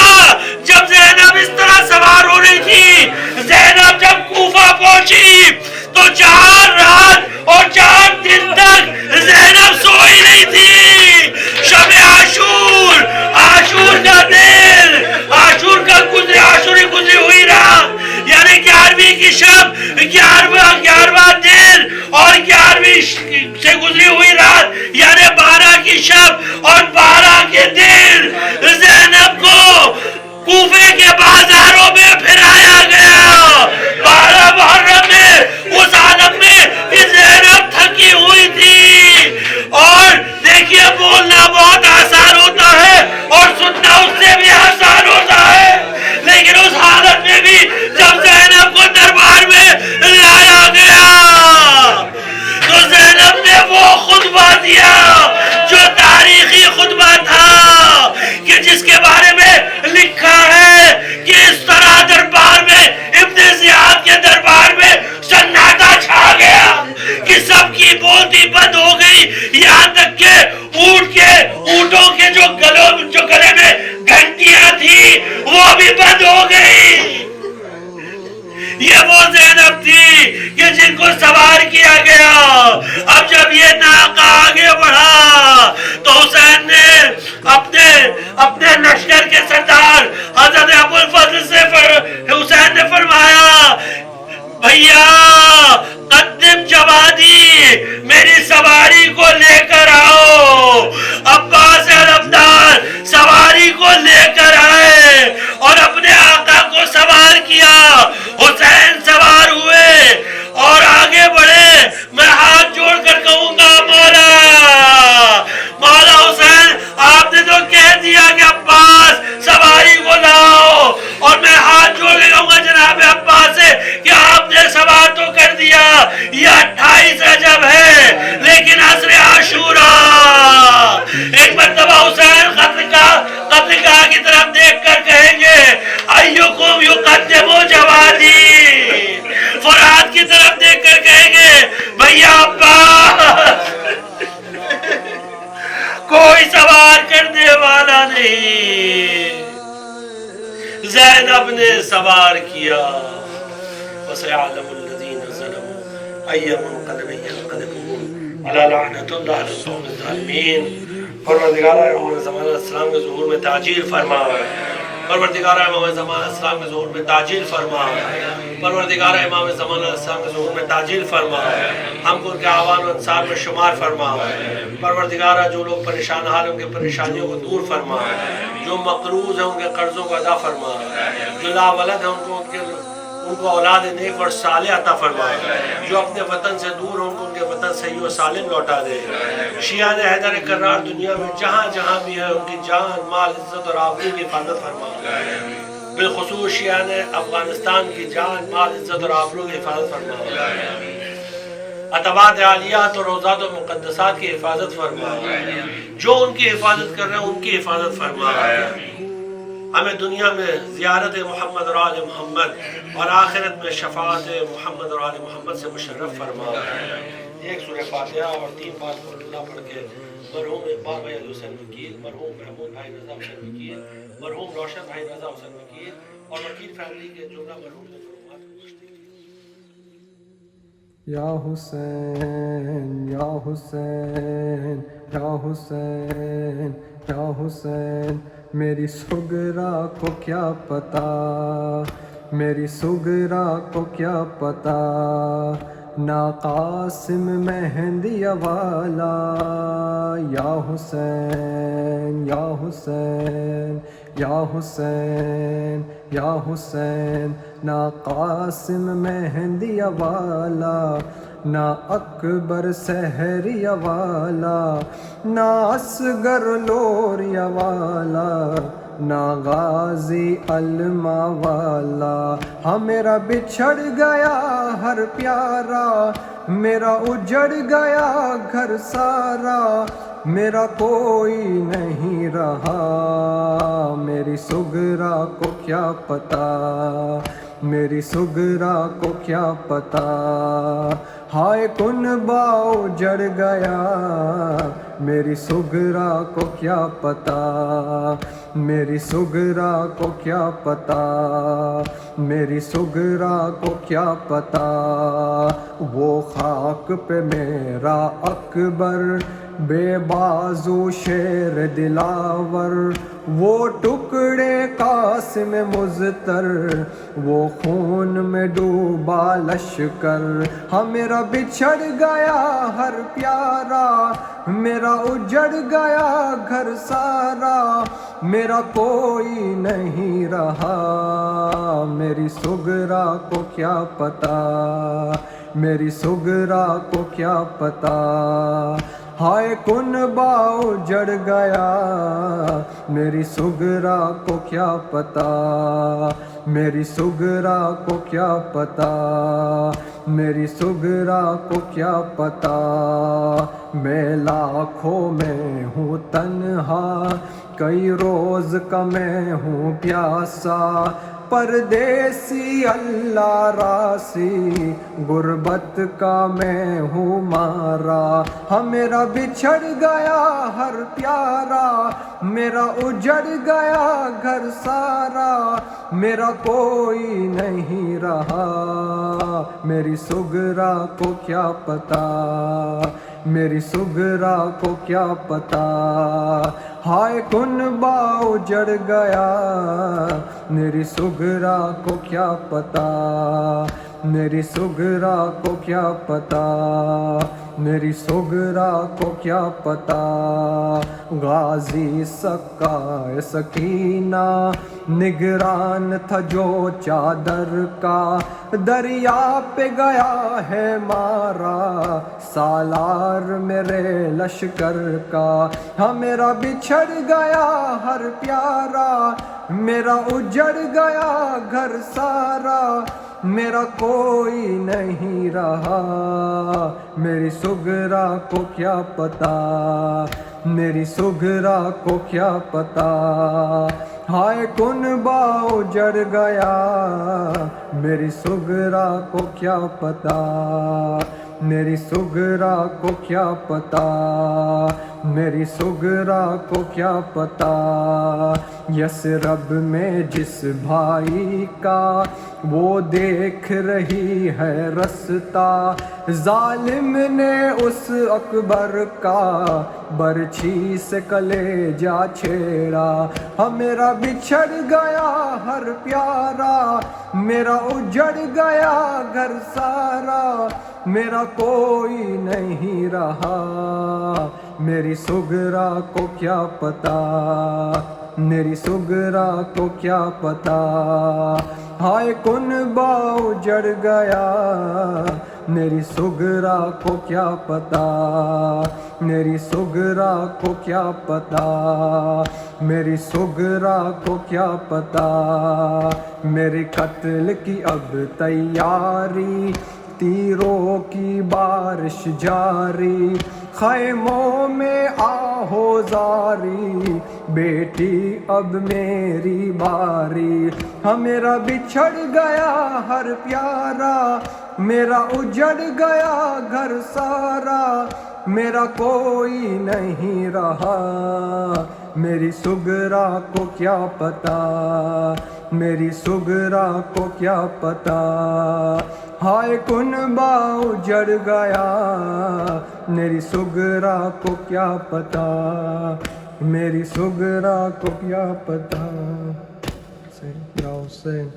جب زینب اس طرح سوار ہو رہی تھی۔ زینب جب کوفہ پہنچی تو 4 رات اور 4 دن تک زینب سوئی نہیں تھی۔ شب عاشور، عاشور کا دن، عاشور کا عاشوری گزری ہوئی رات، یعنی 11ویں کی شب، 11واں دن اور 11ویں سے گزری ہوئی رات، یعنی 12 کی شب اور 12 کے دن زینب کو کوفے کے بازاروں میں پھرایا گیا۔ 12 محرم میں اس عالم میں کہ زینب تھکی ہوئی تھی۔ اور دیکھیے بولنا بہت آسان ہوتا ہے اور سننا اس سے بھی آسان ہوتا ہے، لیکن اس حالت میں بھی جب زینب کو دربار میں لایا گیا تو زینب نے وہ خطبہ دیا جو تاریخی خطبہ تھا، کہ جس کے بارے میں لکھا ہے کہ اس طرح دربار میں ابن زیاد کے دربار میں سناٹا چھا گیا کہ سب کی بولتی بند ہو گئی، یہاں تک کہ اونٹوں کے جو گلے میں گھنٹیاں تھی وہ بھی بند ہو گئی۔ یہ وہ زینب تھی کہ جن کو سوار کیا گیا۔ اب جب یہ ناقہ آگے بڑھا تو حسین نے اپنے لشکر کے سردار حضرت ابو الفضل سے حسین نے فرمایا بھیا قدم جوادی، میری سواری کو لے کر آؤ۔ عباس علمدار سواری کو لے کر آئے اور اپنے آقا کو سوار کیا۔ حسین سوار ہوئے اور آگے بڑھے۔ میں ہاتھ جوڑ کر کہوں گا مولا حسین آپ نے تو کہہ دیا کہ عباس سواری کو لاؤ، اور میں ہاتھ جوڑ کے کہوں گا جناب عباس سے کہ آپ نے سوار تو کر دیا، یہ 28 رجب ہے لیکن عصر عاشورا۔ ایک مرتبہ حسین قتل گاہ کی طرف دیکھ کر کہیں گے ایکم یقدم جوادی، فرات کی طرف دیکھ کر کہیں گے بھیا عباس کوئی سوار کرنے والا نہیں۔ زینب نے سوار کیا۔ وَسَيَعْلَمُ الَّذِينَ ظَلَمُوا أَيَّ مُنقَلَبٍ يَنقَلِبُونَ أَلَا لَعْنَةُ اللَّهِ عَلَى الْقَوْمِ الظَّالِمِينَ۔ پروردگار امام زمان علیہ السلام کے ظہور میں تعجیل فرما، پروردگار امام زمان علیہ السلام کے ظہور میں تعجیل فرما، پروردگار امام زمان علیہ السلام کے ظہور میں تعجیل فرما، ہم کو ان کے آوان و انصار میں شمار فرما۔ پروردگارہ جو لوگ پریشان حال ان کے پریشانیوں کو دور فرما، جو مقروض ہیں ان کے قرضوں کو ادا فرما، جو لا ولد ہیں ان کو اولاد نیک اور صالح عطا فرما، جو اپنے وطن سے دور ہوں ان کے وطن صحیح و سالم لوٹا دے۔ شیعان حیدر کرار دنیا میں جہاں جہاں بھی ہے ان کی جان مال عزت اور آبرو کی حفاظت فرما، بالخصوص شیعان افغانستان کی جان مال عزت اور آبرو کی حفاظت فرما، اتباعت عالیات اور روضات و مقدسات کی حفاظت فرما، جو ان کی حفاظت کر رہے ہیں ان کی حفاظت فرما۔ ہمیں دنیا میں زیارت محمد اور آل محمد اور آخرت میں شفاعت محمد اور آل محمد سے مشرف فرما۔ ایک سورہ فاتحہ اور 3 بار اللہ پڑھ کے مرحوم اقبال بھائی علی حسین وکیل، مرحوم محمود بھائی رضا حسین وکیل، مرحوم روشن بھائی رضا حسین وکیل اور وکیل فیملی کے جملہ مرحوم یا حسین یا حسین یا حسین یا حسین، میری سغرا کو کیا پتا، میری سغرا کو کیا پتا، نا قاسم مہندی والا، یا حسین یا حسین یا حسین یا حسین، نہ قاسم مہندی والا، نہ اکبر سحریہ والا، نہ اصغر لوریا والا، نہ غازی علما والا، ہاں میرا بچھڑ گیا ہر پیارا، میرا اجڑ گیا گھر سارا، میرا کوئی نہیں رہا، میری سغرا کو کیا پتا، میری سغرا کو کیا پتا، ہائے کنبہ اجڑ گیا، میری سغرا کو کیا پتا، میری سغرا کو کیا پتا، میری سغرا کو کیا پتا، وہ خاک پہ میرا اکبر بے بازو شیر دلاور، وہ ٹکڑے قاسم مضطر، وہ خون میں ڈوبا لشکر، ہاں میرا بچھڑ گیا ہر پیارا، میرا اجڑ گیا گھر سارا، میرا کوئی نہیں رہا، میری سغرا کو کیا پتا، میری سغرا کو کیا پتا، ہائے کنبہ اجڑ گیا، میری سغرا کو کیا پتا، میری سغرا کو کیا پتا، میری سغرا کو کیا پتا، میں لاکھوں میں ہوں تنہا، کئی روز کا میں ہوں پیاسا، پردیسی اللہ راسی، غربت کا میں ہوں مارا، ہاں میرا بچھڑ گیا ہر پیارا، میرا اجڑ گیا گھر سارا، میرا کوئی نہیں رہا، میری سغرا کو کیا پتا، میری سغرا کو کیا پتا، ہائے کنبہ اجڑ گیا، میری سغرا کو کیا پتا، میری سغرا کو کیا پتا، میری سغرا کو کیا پتا، غازی سکائے سکینہ نگران تھا جو چادر کا، دریا پہ گیا ہے مارا، سالار میرے لشکر کا، ہاں میرا بچھڑ گیا ہر پیارا، میرا اجڑ گیا گھر سارا، میرا کوئی نہیں رہا، میری سغرا کو کیا پتا، میری سغرا کو کیا پتا، ہائے کنبہ اجڑ گیا، میری سغرا کو کیا پتا، میری سغرا کو کیا پتا، میری سغرا کو کیا پتا، یثرب میں جس بھائی کا وہ دیکھ رہی ہے رستہ، ظالم نے اس اکبر کا برچھی سے کلیجہ چھیڑا، ہاں میرا بچھڑ گیا ہر پیارا، میرا اجڑ گیا گھر سارا، میرا کوئی نہیں رہا، میری سغرا کو کیا پتا، میری سغرا کو کیا پتا، ہائے کنبہ اجڑ گیا، میری سغرا کو کیا پتا، میری سغرا کو کیا پتا، میری سغرا کو کیا پتا، میرے قتل کی اب تیاری، تیروں کی بارش جاری، خیموں میں آہو زاری، بیٹی اب میری باری، ہاں میرا بچھڑ گیا ہر پیارا، میرا اجڑ گیا گھر سارا، میرا کوئی نہیں رہا، میری سغرا کو کیا پتا، میری سغرا کو کیا پتا، ہائے کنبہ اجڑ گیا، میری سغرا کو کیا پتا، میری سغرا کو کیا پتا، یا حسین